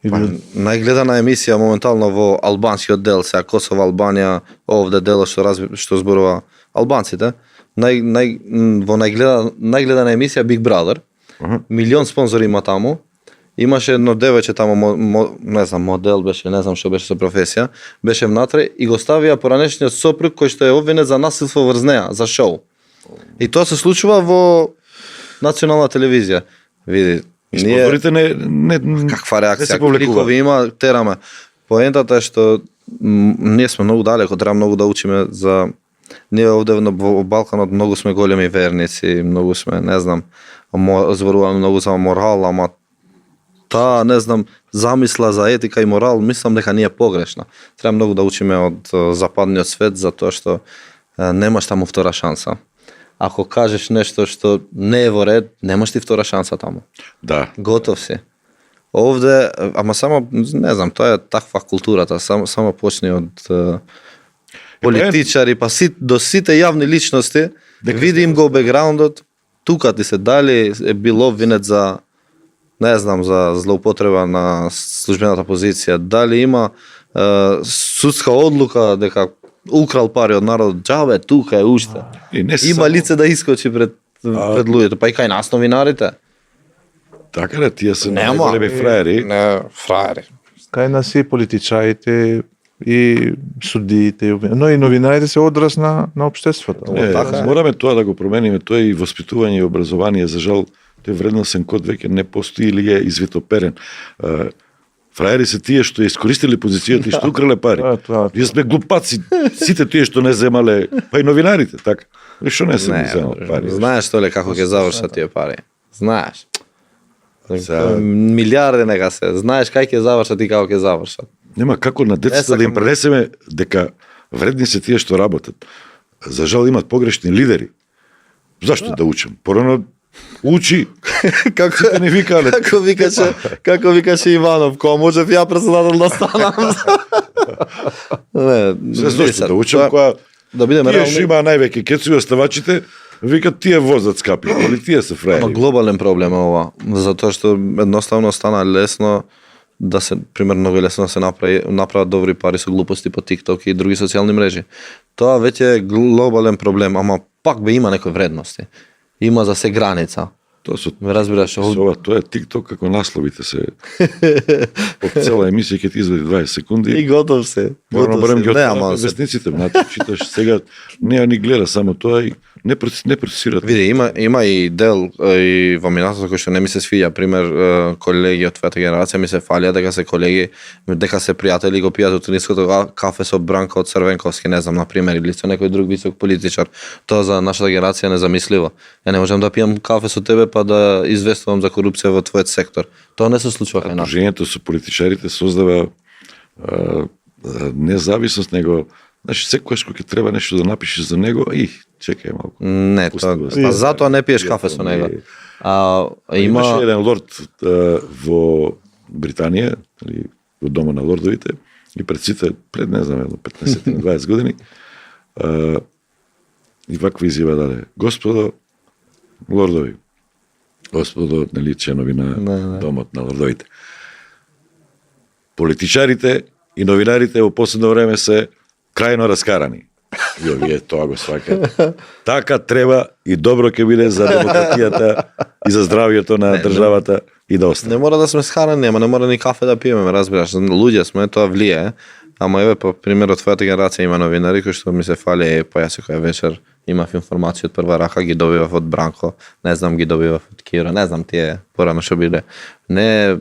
Најгледана емисија моментално во албанскиот дел, сега Косово, Албанија, овде дело што зборува албанците, во најгледана емисија Big Brother, милион спонзори има таму, имаше едно девојче таму, не знам, модел беше, не знам што беше со професија, беше внатре и го ставија поранешниот сопруг кој што е обвинет за насилство врз неа, за шоу. И тоа се случува во национална телевизија. Види, спонзорите не каква реакција, кликови има, тераме. Поентата е што ние сме многу далеко, треба многу да учиме за... Ние овде во Балканот многу сме големи верници, многу сме, не знам, зборуваме многу за морал, ама таа, не знам, замисла за етика и морал, мислам дека не е погрешна. Треба многу да учиме од западниот свет, затоа што немаш таму втора шанса. Ако кажеш нешто што не е во ред, немаш ти втора шанса таму. Да. Готов си. Овде, ама само, не знам, тоа е таква културата, само почни од политичари, па до сите јавни личности, види им го бекграундот, тука ти се дали е бил обвинет за не знам, за злоупотреба на службената позиција, дали има судска одлука дека украл пари од народот, џабе, тука е уште. И не Има само- лице да искочи пред луѓето, па и кај нас новинарите. Така да, тие се Нема. најголеми фраери. Не, фраери. Кај нас и политичарите, и судиите, но и новинарите се одраз на општеството. Не, така е. мораме тоа да го промениме, тоа е и воспитување и образование, за жал тој вредносен код веќе не постои или е извитоперен. Фраери се тие што искористиле позицијата и што украле пари. Тоа. Ние сме глупаци, сите тие што не земале, па и новинарите, така. Што не се земале пари? Знаеш толе како ќе завршат тие пари? Знаеш. Сега- Милиарди нека се. Знаеш кај ќе завршат и како ќе завршат. Нема како на децата да им пренесеме дека вредни се тие што работат. За жал имат погрешни лидери. Зашто да учам? Порано учи. Како не викале. како викаше Иванов, кој можев ја председател да станам. Не, Се зашто да учам тоа- која да бидеме тие што реални. има највеќе кецуи оставачите, викат тие возат скапи, или тие се Ама фраери. глобален проблем е ова, затоа што едноставно стана лесно да се, примерно, многу лесно да се направат добри пари со глупости по TikTok и други социјални мрежи. Тоа веќе е глобален проблем, ама пак бе има некои вредности. Има за се граница. Тоа со Ме разбираш, со ова, тоа е TikTok како насловите се. Од цела емисија ќе ти извади 20 секунди. и готов се. Морам Готов барем се. ги Не, отворам ама се. вестниците, значи читаш сега не ни гледа само тоа и не процесираат. Види, има и дел и во минатото кој што не ми се свиѓа, пример колеги од твојата генерација ми се фалија дека се колеги, дека се пријатели и го пијат од ниското кафе со Бранко од Црвенковски, не знам, на пример, или со некој друг висок политичар. Тоа за нашата генерација е незамисливо. Ја не можам да пијам кафе со тебе па да известувам за корупција во твојот сектор. Тоа не се случува кај нас. Дружењето со политичарите создава независност, него значи секогаш кога ќе треба нешто да напишеш за него, чекај малку. Не, тоа, па затоа не пиеш кафе со него. Имаше Има еден лорд во Британија, или во дома на лордовите, и пред сите, пред не знам, 15-20 години, и ваква изјава даде: Господо лордови, господо, нели, членови на домот на лордовите, политичарите и новинарите во последно време се крајно раскарани. И овие тоа го сваќаат. Така треба и добро ќе биде за демократијата и за здравјето на државата и да остане. не мора да сме схарани, ама не мора ни кафе да пиеме, ме разбираш. Луѓе сме, тоа влие. Ама еве, по пример, од твојата генерација има новинари кои што ми се фали, па јас секоја вечер имав информација од прва рака, ги добивав од Бранко, не знам, ги добивав од Кира, не знам тие порано што биле. Не,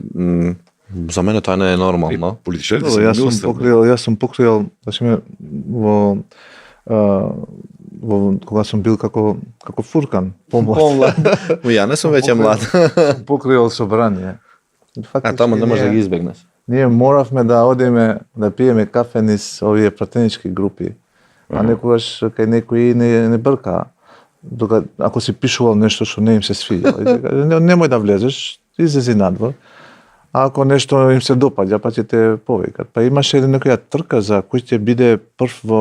за мене тоа не е нормално. Политичарите се Јас сум покрил, значи кога сум бил како фуркан, помлад. Ја не сум веќе млад. Сум покрил собрание. А тамо не можеш да ги избегнеш. Ние моравме да одиме да пиеме кафе низ овие пратенички групи. А некогаш кај некои не брка. Ако си пишувал нешто што не им се свиѓа, немој да влезеш, излези надвор. А ако нешто им се допаѓа, па ќе те повикат. Па имаше некоја трка за кој ќе биде прв во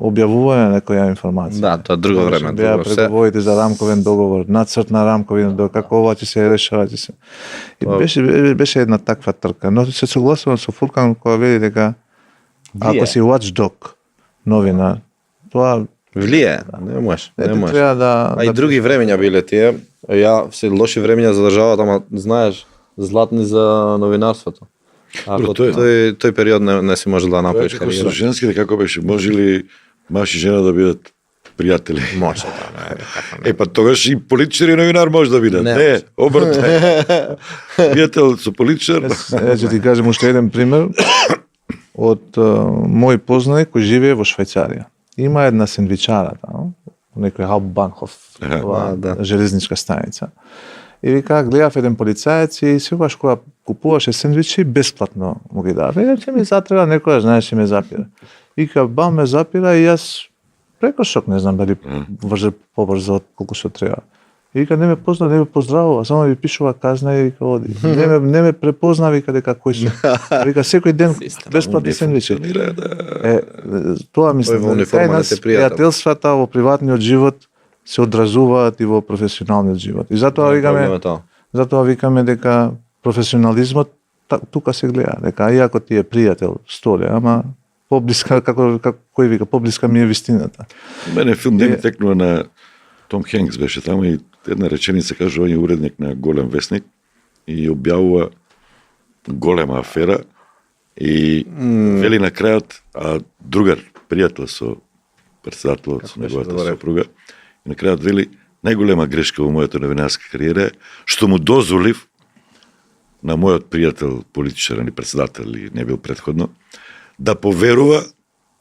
објавување на некоја информација. Да, тоа друго време. Беа Друго. преговорите за рамковен договор, нацрт на рамковен договор, како ова ќе се решава, ќе се. И беше една таква трка, но се согласувам со Фуркан кога вели дека ако си watchdog новина, тоа Влие, не можеш, не можеш. треба да А и други времења биле тие. Ја се лоши времења за државата, ама знаеш, златни за новинарството. Ако тој период не си можел да Тоа е направиш како со кариера. женските, како беше, може ли маж и жена да бидат пријатели? Може, да, Па тогаш и политичар и новинар може да бидат. Не, Не, обрто. Пријател со политичар. Ја ќе ти кажем уште еден пример од мој познани кој живее во Швајцарија. Има една сендвичара таму, некој Hauptbahnhof, да. железничка станица. И вика, гледав еден полицаец и секогаш кога купуваше сендвичи, бесплатно му ги дава. Вика, ќе ми затреба некоја, знаеш, ќе ме запира. Вика, бам ме запира и јас прекошок, не знам дали врже побрзо од колку што треба. И вика, не ме позна, не ме поздравува, само ми пишува казна и вика, оди. Не ме препозна, вика, дека кој сум. Вика, секој ден бесплатни сендвичи. Тоа Тој во мислам, униформа кај не нас те пријател. пријателствата во приватниот живот се одразуваат и во професионалниот живот. И затоа викаме дека професионализмот тука се гледа, дека иако ти е пријател Столе, ама поблиска, како кој вика, поблиска ми е вистината. Мене филм не ми текнува на Том Хенкс беше таму и една реченица кажува, он е уредник на голем весник и објавува голема афера и вели на крајот, а другар, пријател со председателот, со неговата сопруга, и на крајот вели, најголема грешка во мојата новинарска кариера е што му дозволив на мојот пријател, политичар или председател, или не бил предходно, да поверува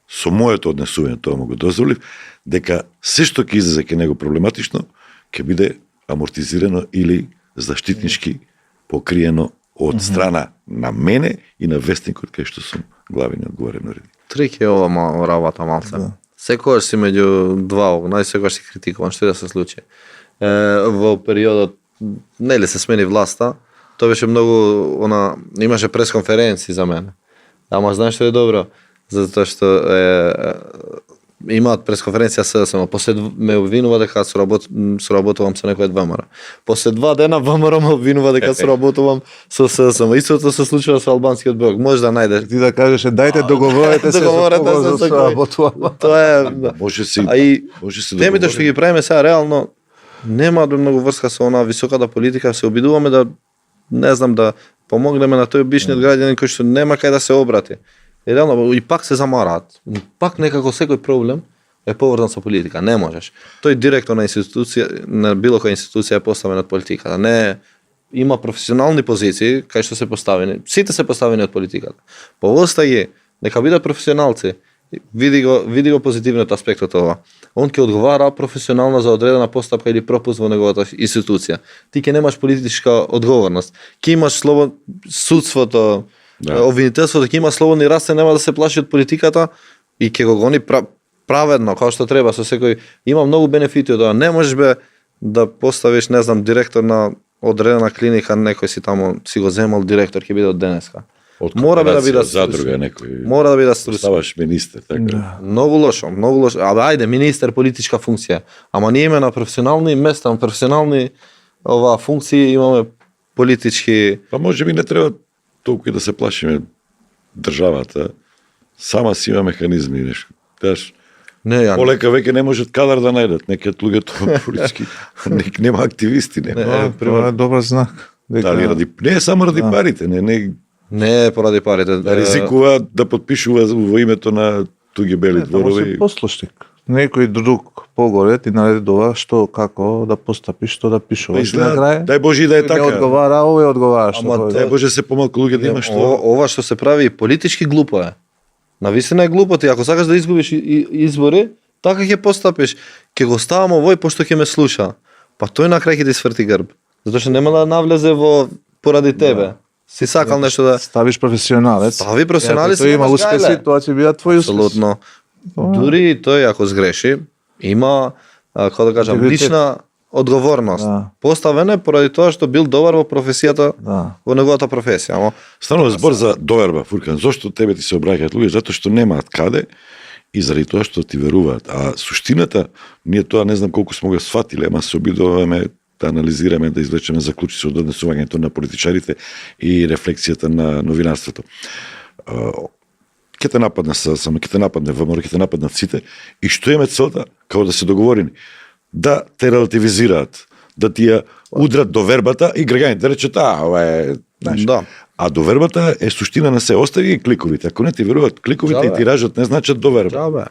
со моето однесување, тоа му го дозволив, дека се што ќе излезе ке него проблематично, ќе биде амортизирано или заштитнички покриено од страна на мене и на вестникот кај што сум главен одговорен уредник. Трик е ова работа малце. Да. Секогаш си меѓу два огна и секогаш си критикуван, што да се случи. Во периодот, нели се смени власта, тоа беше многу, имаше пресконференции за мене. Ама знаеш што е добро? Затоа што имаат пресконференција СДСМ, после ме обвинува дека соработувам со некој од ВМРО. После 2 дена ВМРО ме обвинува дека соработувам со СДСМ. Истото се случува со албанскиот блок. Може да најдеш. Ти да кажеш, дајте договорете се со соработувам. Тоа е. Може се. Темите што ги правиме сега реално нема многу врска со онаа високата политика, се обидуваме да не знам да помогнеме на тој обичниот граѓанин кој што нема кај да се обрати. И реално и пак се замараат. Пак некако секој проблем е поврзан со политика. Не можеш. Тој директор на институција, на било која институција е поставен од политиката. Не има професионални позиции кај што се поставени. Сите се поставени од политиката. Повоста ги, нека бидат професионалци. Види го позитивниот аспект од ова. Он ќе одговара професионално за одредена постапка или пропуст во неговата институција. Ти ќе немаш политичка одговорност. Ќе имаш судството, обвинителството, ќе има слободни раце, нема да се плаши од политиката и ќе го гони праведно, како што треба со секој. Има многу бенефити од тоа. Не можеш да поставиш, не знам, директор на одредена клиника, некој си таму си го земал директор, ќе биде од денеска. Мора да биде задруга некој. Мора да биде stručan. Ставаш министер, така. Да. Многу лошо. Ајде, министер, политичка функција. Ама ние имаме на професионални места, на професионални функции имаме политички. Па може би не треба толку и да се плашиме државата. Сама си има механизми, нешто. Полека веќе не можат кадар да најдат, некај луѓето политички, нема активисти, нема. Тоа е добар знак. Дали не е само ради парите, Не е поради парите. Да ризикува да подпишува во името на туги бели дворови. Послушник. Некој друг погоре ти наредува што, како да постапиш, што да пишуваш. Дај Боже да е така. Не одговара, овој одговара. Дај Боже се помалку луѓе да има што. Ова што се прави политички глупо е. Навистина е глупо, ти ако сакаш да изгубиш избори, така ќе постапиш. Ќе го ставам овој пошто ќе ме слуша. Па тој на крај ќе ти сврти грб. Затоа што нема да навлезе поради тебе. Си сакал нешто да ставиш професионалец. Стави професионалец. Тој има успеси, тоа ќе биде твој успес. Апсолутно. Дури и тој ако сгреши, има како да кажам лична одговорност. Да. Поставена поради тоа што бил добар во професијата, во неговата професија. Станува збор за доверба, Фуркан. Зошто тебе ти се обраќаат луѓе? Затоа што немаат каде и заради тоа што ти веруваат. А суштината, ние тоа не знам колку смо го сфатиле, ама се обидуваме да анализираме, да извлечеме заклучици од однесувањето на политичарите и рефлексијата на новинарството. Ќе те нападна само, ќе те нападне ВМРО, ќе те нападнат сите, и што име целта, како да се договорени, да те релативизираат, да ти ја удрат довербата и граѓаните да речат, ова е, знаеш. Да. А довербата е суштина на се, остави и кликовите. Ако не ти веруваат кликовите и тиражот не значат доверба.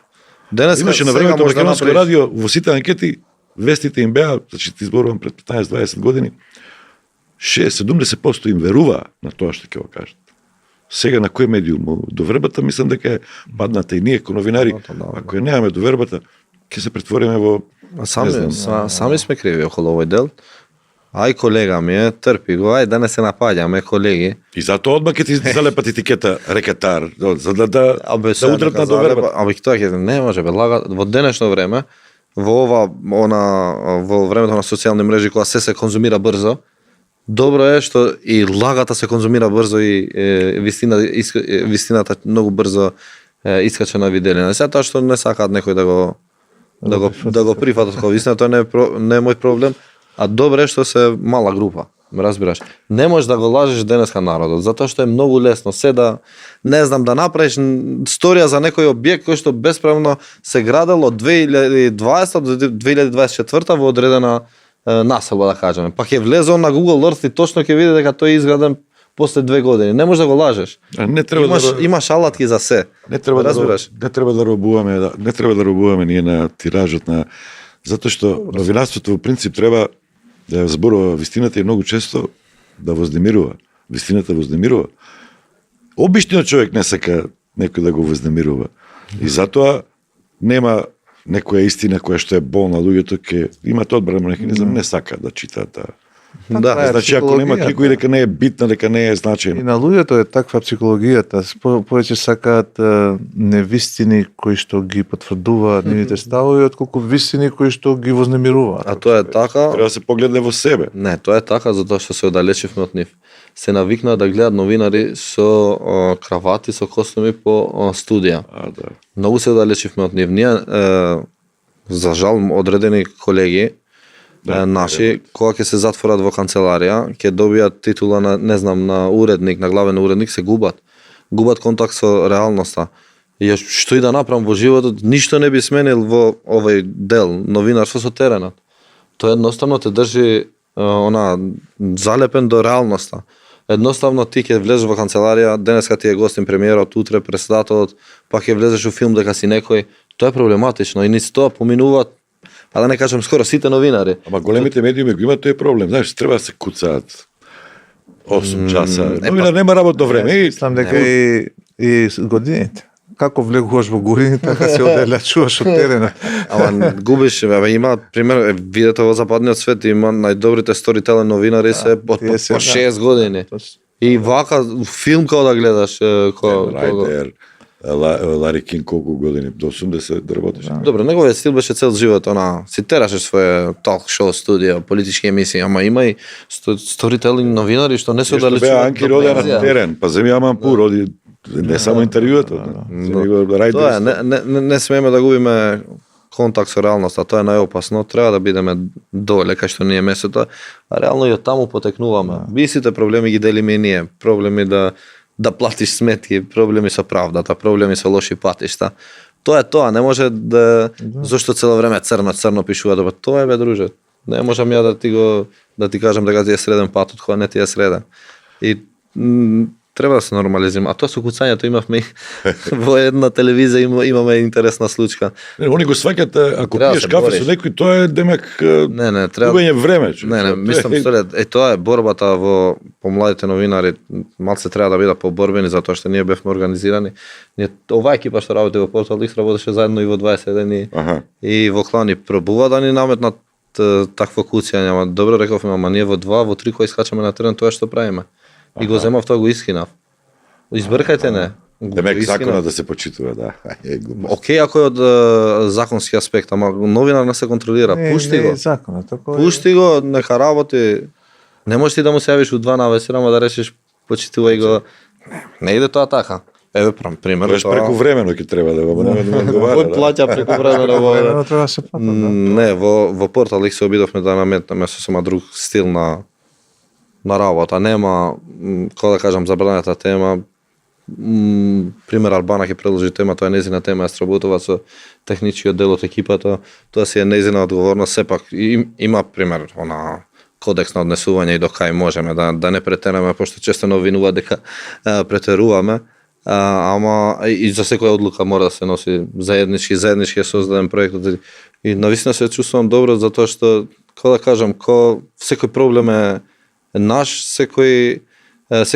Денес имаше на времето македонско радио во сите анкети, вестите им беа, значи ти зборувам пред 15-20 години, 60-70% им верува на тоа што ќе го кажат. Сега на кој медиум довербата, мислам дека е падната и ние како новинари, ако ја немаме довербата, ќе се претвориме во Сами сме криви околу овој дел. Ај колега ми е, трпи го, ај да не се напаѓаме колеги. И затоа одма ќе ти залепат етикета рекетар, за да удрат на довербата. Абе тоа ќе не може бе, лага во денешно време, во времето на социјални мрежи кога се конзумира брзо, добро е што и лагата се конзумира брзо и вистината многу брзо искача на виделина. Сега тоа што не сакаат некој да го да го прифатат како вистина, тоа не е мој проблем, а добре е што се мала група. Ме разбираш? Не можеш да го лажеш денеска народот, затоа што е многу лесно се да не знам да направиш сторија за некој објект кој што бесправно се градел од 2020 до 2024 во одредена населба, да кажеме. Па ќе влезе он на Google Earth и точно ќе види дека тој е изграден после 2 години. Не можеш да го лажеш. Не треба Имаш алатки за се. Не треба разбираш? не треба да робуваме ние на тиражот на затоа што новинарството во принцип треба да ја зборува вистината и многу често да вознемирува. Вистината вознемирува. Обичниот човек не сака некој да го вознемирува. И затоа нема некоја истина која што е болна, луѓето ќе имат одбран механизам, не сака да читаат таа. Да, Значи ако нема кликови дека не е битна, дека не е И значајно. на луѓето е таква психологијата, повеќе сакаат невистини кои што ги потврдуваат нивните ставови, отколку вистини кои што ги вознемируваат. А тоа е така. Треба да се погледне во себе. Не, тоа е така затоа што се оддалечивме од нив. Се навикнаа да гледаат новинари со кравати, со костуми по студија. Да. Многу се оддалечивме од нив. Ние, за жал, одредени колеги наши, кога ќе се затворат во канцеларија, ќе добијат титула на, не знам, на уредник, на главен уредник, се губат. Губат контакт со реалноста. И што и да направам во животот, ништо не би сменил во овој дел, новинарство со теренот. Тоа едноставно те држи залепен до реалноста. Едноставно ти ќе влезеш во канцеларија, денеска ти е гостин премиерот, утре председателот, па ќе влезеш во филм дека си некој. Тоа е проблематично и низ тоа поминуваат, па да не кажам скоро сите новинари. Ама големите медиуми го имаат тој проблем. Знаеш, треба да се куцаат 8 часа. Новинар нема работно време. И Мислам дека и годините. Како влегуваш во години, така се оддалечуваш од теренот. Ама губиш, има пример, видете во западниот свет има најдобрите сторителен новинари се по 6 години. И вака филм као да гледаш, Райдер, Лари Кинг колку години? До 80 да работиш? Добро, неговиот стил беше цел живот, си тераше своје ток шоу студио, политички емисии, ама има и сторителни новинари што не се Што беа оддалечуваат Анки роде на терен, па земи Аманпур, оди не само интервјуето. Тоа е, не смееме да губиме контакт со реалноста, тоа е најопасно, треба да бидеме доле кај што ни е месото, а реално и од таму потекнуваме. Бисите проблеми ги делиме и ние, проблеми да платиш сметки, проблеми со правдата, проблеми со лоши патишта. Тоа е тоа, не може зошто цело време црно пишува, тоа е бе друже. Не можам ја да ти кажам дека ти е среден патот, кога не ти е среден. И треба да се нормализираме. А тоа со куцањето имавме во една телевизија имаме интересна случка. Не, они го сваќат, ако Треба да пиеш се кафе бориш. со некој, тоа е демек Не, треба. губење време. Не, мислам тоа е борбата во помладите новинари, малце треба да бидат поборбени затоа што ние бевме организирани. Ние оваа екипа што работи во Портал X работеше заедно и во 21 и во Клани пробува да ни наметнат такво куцање, ама добро рековме, ама ние во 2, во 3 кои скачаме на терен, тоа што правиме. И го земав тоа, го искинав. Избркајте не. Демек законот да се почитува, да. Океј ако е од законски аспект, ама новинар не се контролира. Пушти го. Законот, така. Пушти го, нека работи. Не можеш ти да му се јавиш у 2 навечер, ама да решиш почитувај го. Не иде тоа така. Еве пример. Тоа преку времено ќе треба да го одговара. Кој плаќа преку времено во Времено треба да се плати, да. Не, во Портал X се обидовме да наметнеме сосема друг стил на работа. Нема, како да кажам, забранета тема. Пример, Албана ќе продолжи тема, тоа е незина тема, ја сработува со техничкиот дел од екипата, тоа си е незина одговорност, сепак има пример, кодекс на однесување и до кај можеме да не претераме, пошто често новинува дека претеруваме, ама и за секоја одлука мора да се носи заеднички е создаден проектот и навистина се чувствувам добро затоа што, како да кажам, секој проблем е наш, секој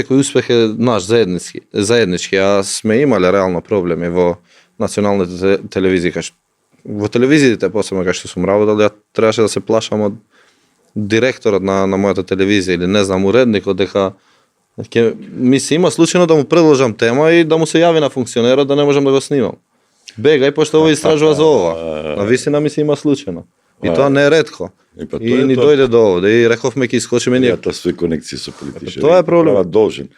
успех е наш заеднички, а сме имале реално проблеми во националните телевизии, во телевизиите посебно кај што сум работел, ја требаше да се плашам од директорот на мојата телевизија или не знам уредникот дека ми се има случајно да му предложам тема и да му се јави на функционерот да не можам да го снимам. Бегај пошто овој истражува за ова. На вистина ми се има случајно. И тоа не е ретко. И ни дојде до овде и рековме ќе искочиме ние. Тоа свој конекции со политичари. Тоа е проблем. Должен.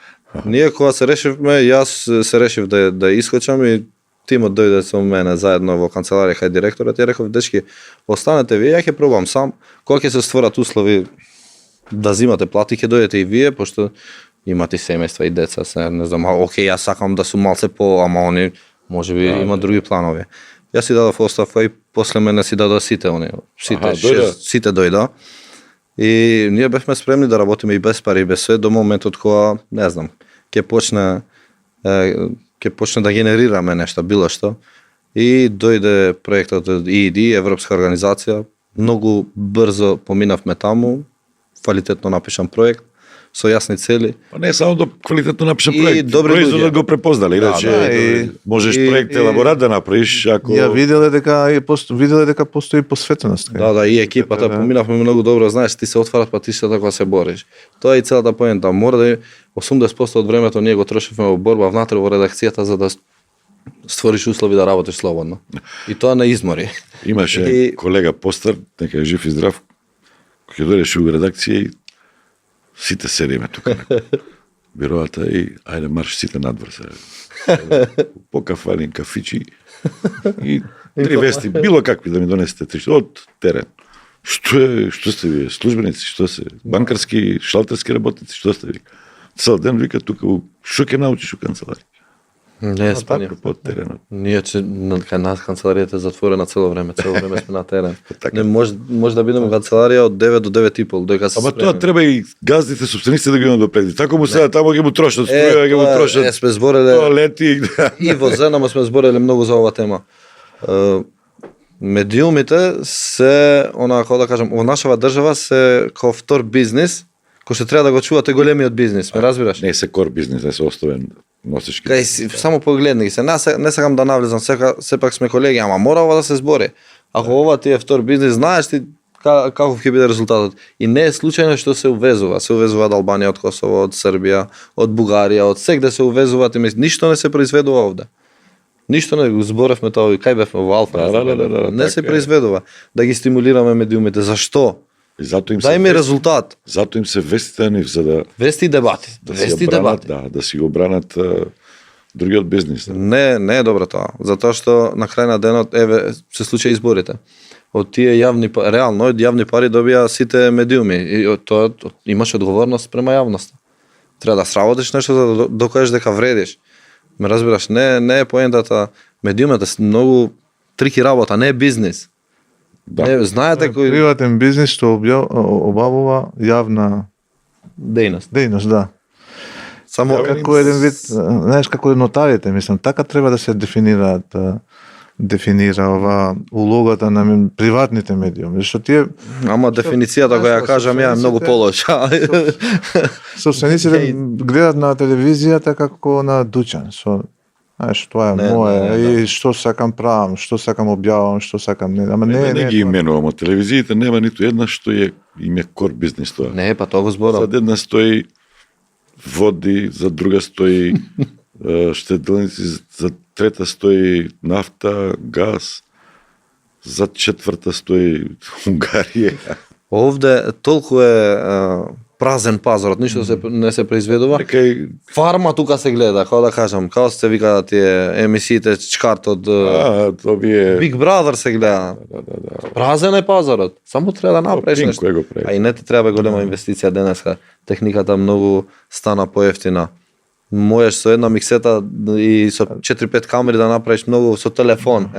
Ние кога се решивме, јас се решив да искочам и тимот дојде со мене заедно во канцеларија кај директорот, ја реков, дечки, останете вие, ја ќе пробам сам, кога ќе се створат услови да зимате плати, ќе дојдете и вие, пошто имате семејства и деца, се, не знам, окей, јас сакам да сум малце по, ама они можеби имат други планови. Јас си дадов оставка и после мене си дадоа сите они, сите дојда. И ние бевме спремни да работиме и без пари, и без све, до моментот кога, не знам, ќе почне да генерираме нешто, било што. И дојде проектот од EED, Европска организација, многу брзо поминавме таму, квалитетно напишан проект, со јасни цели. Па не само да квалитетно напишан И проект, добри производот луѓе. го препознали, иначе и- можеш и- проект елаборат да направиш, ако... Ја виделе дека постои посветеност. Да, и екипата поминавме многу добро, знаеш, ти се отварат патишта кога се бориш. Тоа е и целата поента. Мора да 80% од времето ние го трошевме во борба внатре во редакцијата за да створиш услови да работиш слободно. И тоа не измори. Имаше И- колега постар, нека е жив и здрав, кој дојдеше у редакција и сите седиме тука на бироата и ајде марш сите надвор се. По кафани, кафичи и три вести, било какви да ми донесете, од терен. Што сте вие, службеници, што се, банкарски, шалтерски работници, што сте вие? Цел ден вика тука, што ќе научиш у канцеларија? Не спани. Така, по теренот. Ние че кај нас канцеларијата е затворена цело време сме на терен. Така. Не може да бидеме канцеларија од 9 до 9:30 додека се Ама спремиме. тоа треба и газдите, собствениците да ги имат допреди. Тако му сега тамо ги му трошат струја, ги му тоа трошат сме збореле тоалети. и во Зенамо сме збореле многу за оваа тема. Медиумите се, како да кажам, во нашава држава се како втор бизнис, кој што треба да го чувате големиот бизнис, ме разбираш? Не се кор бизнес, не се оставен носечки. Кај само погледни ги се. Не сакам да навлезам, сепак сме колеги, ама мора ова да се збори. Ако ова ти е втор бизнис, знаеш ти каков ќе биде резултатот. И не е случајно што се увезува. Се увезува од Албанија, од Косово, од Србија, од Бугарија, од сегде се увезуваат и ништо не се произведува овде. Ништо не го зборевме тоа, кај бевме во Алфа. Да, не се така е. произведува. Да ги стимулираме медиумите. Зашто? И зато им Да има резултат. Зато им се вестите на нив, за да Вести и дебати. да си Вести и ја бранат, дебати. да си го бранат другиот бизнес. Не е добро тоа, затоа што на крај на денот се случи изборите. Од тие реално од јавни пари добија сите медиуми и од тоа имаш одговорност према јавноста. Треба да сработиш нешто за да докажеш дека вредиш. Ме разбираш, не е поентата, медиумите се многу трики работа, не е бизнис. Да. Не, знаете кој Приватен бизнис што обавува јавна дејност. дејност, да. Само Како еден вид, знаеш, како нотарите, мислам, така треба да се дефинира ова улогата на приватните медиуми, зашто тие ама дефиницијата која ја кажам ја е многу полоша. собствениците гледат на телевизијата како на дуќан, знаеш, тоа е Не, мое, не, и што сакам правам, што сакам објавам, што сакам не, ама Не ги тоа. именувам, од телевизиите нема ниту една што им е кор бизнес тоа. Не, па тоа го зборам. За една стои води, за друга стои штеделници, за трета стои нафта, газ, за четврта стои Унгарија. Овде толку е празен пазарот, ништо не се произведува. Некај Фарма тука се гледа, како да кажам, како се викаат тие емисиите чкарт од тоа вие Big Brother се гледа. Празен е пазарот. Само треба да направиш Пинк нешто. кој го прави. А и не ти треба голема инвестиција денеска. Техниката многу стана поевтина. Можеш со една миксета и со 4-5 камери да направиш многу со телефон.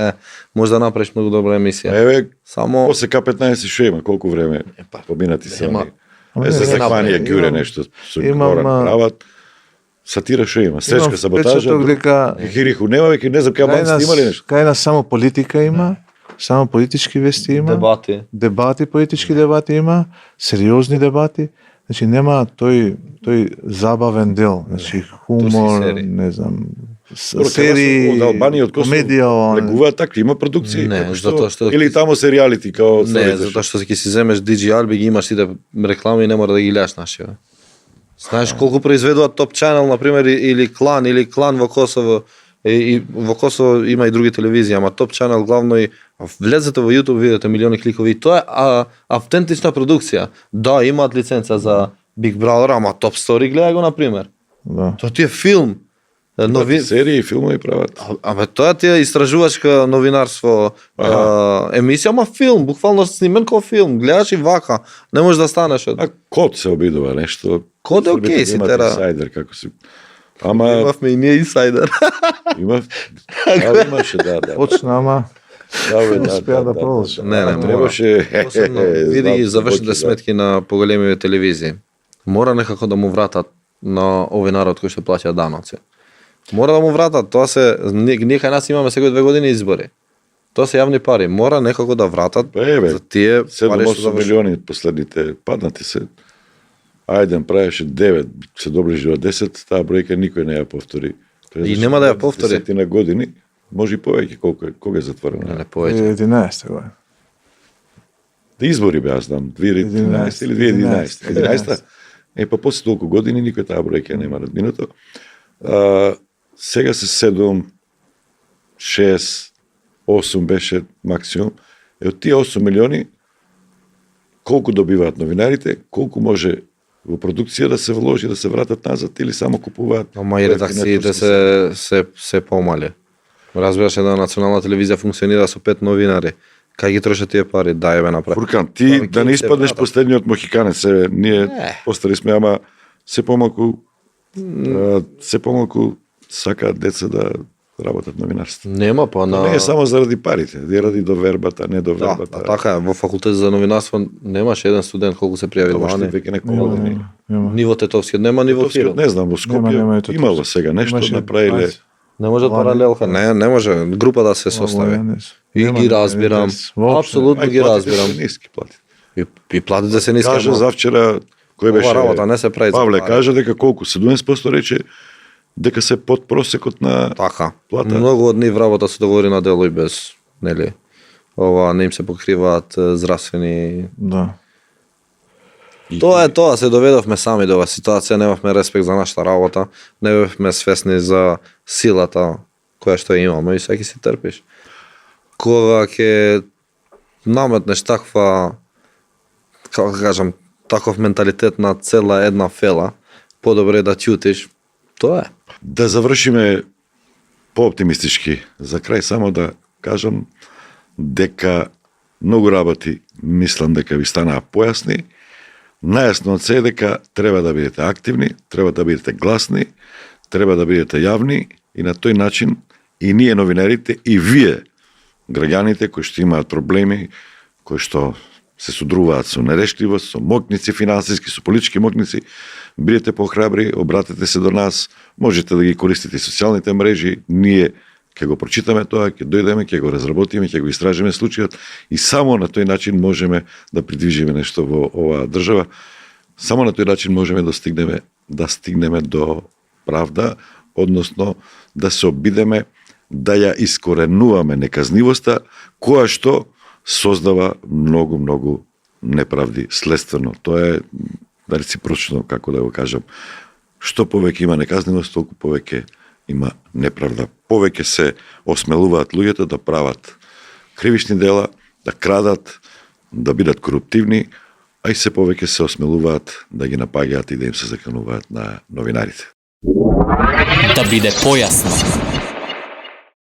Може да направиш многу добра емисија. Еве, Само после К15 што има, колку време поминати се нема. они. Ама Се не, захванија имам- гјуре нешто со имам, Горан прават. Сатира што има, сечка, Имам саботажа. впечаток дека Хириху нема веќе, не знам кај банците има ли нешто. кај нас само политика има, само политички вести има. дебати. Политички дебати има, сериозни дебати. Значи нема тој забавен дел, значи хумор, серии. не знам, Серии од Албанија, од Косово, комедија, легуваат такви, има продукции. Не, како затоа што- Или тамо се реалити, као Не, затоа што ќе си земеш DJ Albi, ги имаш сите реклами и не мора да ги гледаш нашиве. Знаеш колку произведуваат Top Channel, например, или Клан во Косово. И во Косово има и други телевизии, ама Top Channel главно и влезете во YouTube, видите милиони кликови. И тоа е автентична продукција. Да, имаат лиценца за Big Brother, ама Top Story гледа го, например. Да. Тоа ти е филм. Серии и филмови прават. Абе, тоа ти е истражувачка новинарство емисија, ама филм, буквално снимен како филм, гледаш и вака, не можеш да станеш од... А код се обидува нешто. Код е Србите окей, си имат тера. инсайдер, како си. Ама Имавме и ние инсайдер. имаше, да. Почна, ама успеа да продолжи. Не, мора. Требаше Особено, види ги завршните сметки на поголемиве телевизии. Мора некако да му вратат на овој народ кој што плаќа даноци. Мора да му вратат, тоа се ние кај нас имаме секој 2 години избори. Тоа се јавни пари, мора некако да вратат за тие пари 7-8 што завршуваат. милиони последните паднати се. Ајден правеше 9, се доближи до 10, таа бројка никој не ја повтори. И нема да ја повтори. 10 на години, може и повеќе, кога е затворена. Не повеќе. 11 година. Да избори бе, аз знам, 2013 или 2011. 11. Па после толку години никој таа бројка нема надминато. Сега се 7, 6, 8 беше максимум. Од тие 8 милиони, колку добиваат новинарите, колку може во продукција да се вложи, да се вратат назад или само купуваат. Ама и редакциите се помали. Разбираш, една национална телевизија функционира со 5 новинари. Кај ги трошат тие пари? Дај бе направи. Фуркан, ти да не испаднеш последниот мохиканец, ние постари сме, ама се помалку сакаат деца да работат новинарство. Нема па на... Не е само заради парите, заради довербата, недовербата. Да, така е. Во факултет за новинарство немаше еден студент колку се пријави Тоа што вани. веќе неколку години. Ниво Тетовски, нема ниво филм. Не знам, во Нема и Скопје Тетовски. имало сега нешто Имаше направиле. 20. Не може паралелка. Не може група да се состави. И ги разбирам. Апсолутно ги разбирам. Ниски плати. И платите се ниска. Кажа завчера кој Ова беше работа не се прави за Павле пари. кажа дека колку 17% рече дека се под просекот на Така. плата. Многу од нив работа се договори на дело и без, нели? Ова не им се покриваат здравствени. Да. Тоа е тоа, се доведовме сами до оваа ситуација, немавме респект за нашата работа, не бевме свесни за силата која што имаме и секи си трпиш. Кога ќе наметнеш таква, како да кажам, таков менталитет на цела една фела, подобре е да ќутиш, тоа е. Да завршиме пооптимистички. За крај само да кажам дека многу работи мислам дека ви станаа појасни. Најасно од се е дека треба да бидете активни, треба да бидете гласни, треба да бидете јавни и на тој начин и ние новинарите и вие граѓаните кои што имаат проблеми, кои што се содруваат со нерешливост, со мокници финансиски, со политички мокници, бидете похрабри, обратете се до нас, можете да ги користите социјалните мрежи, ние ќе го прочитаме тоа, ќе дојдеме, ќе го разработиме, ќе го истражиме случајот и само на тој начин можеме да придвижиме нешто во оваа држава. Само на тој начин можеме да стигнеме до правда, односно да се обидеме да ја искоренуваме неказнивоста која што создава многу неправди следствено. Тоа е реципрочно, како да го кажам. Што повеќе има неказнивост, толку повеќе има неправда. Повеќе се осмелуваат луѓето да прават кривични дела, да крадат, да бидат коруптивни, а и се повеќе се осмелуваат да ги напаѓаат и да им се закануваат на новинарите. Да биде појасно.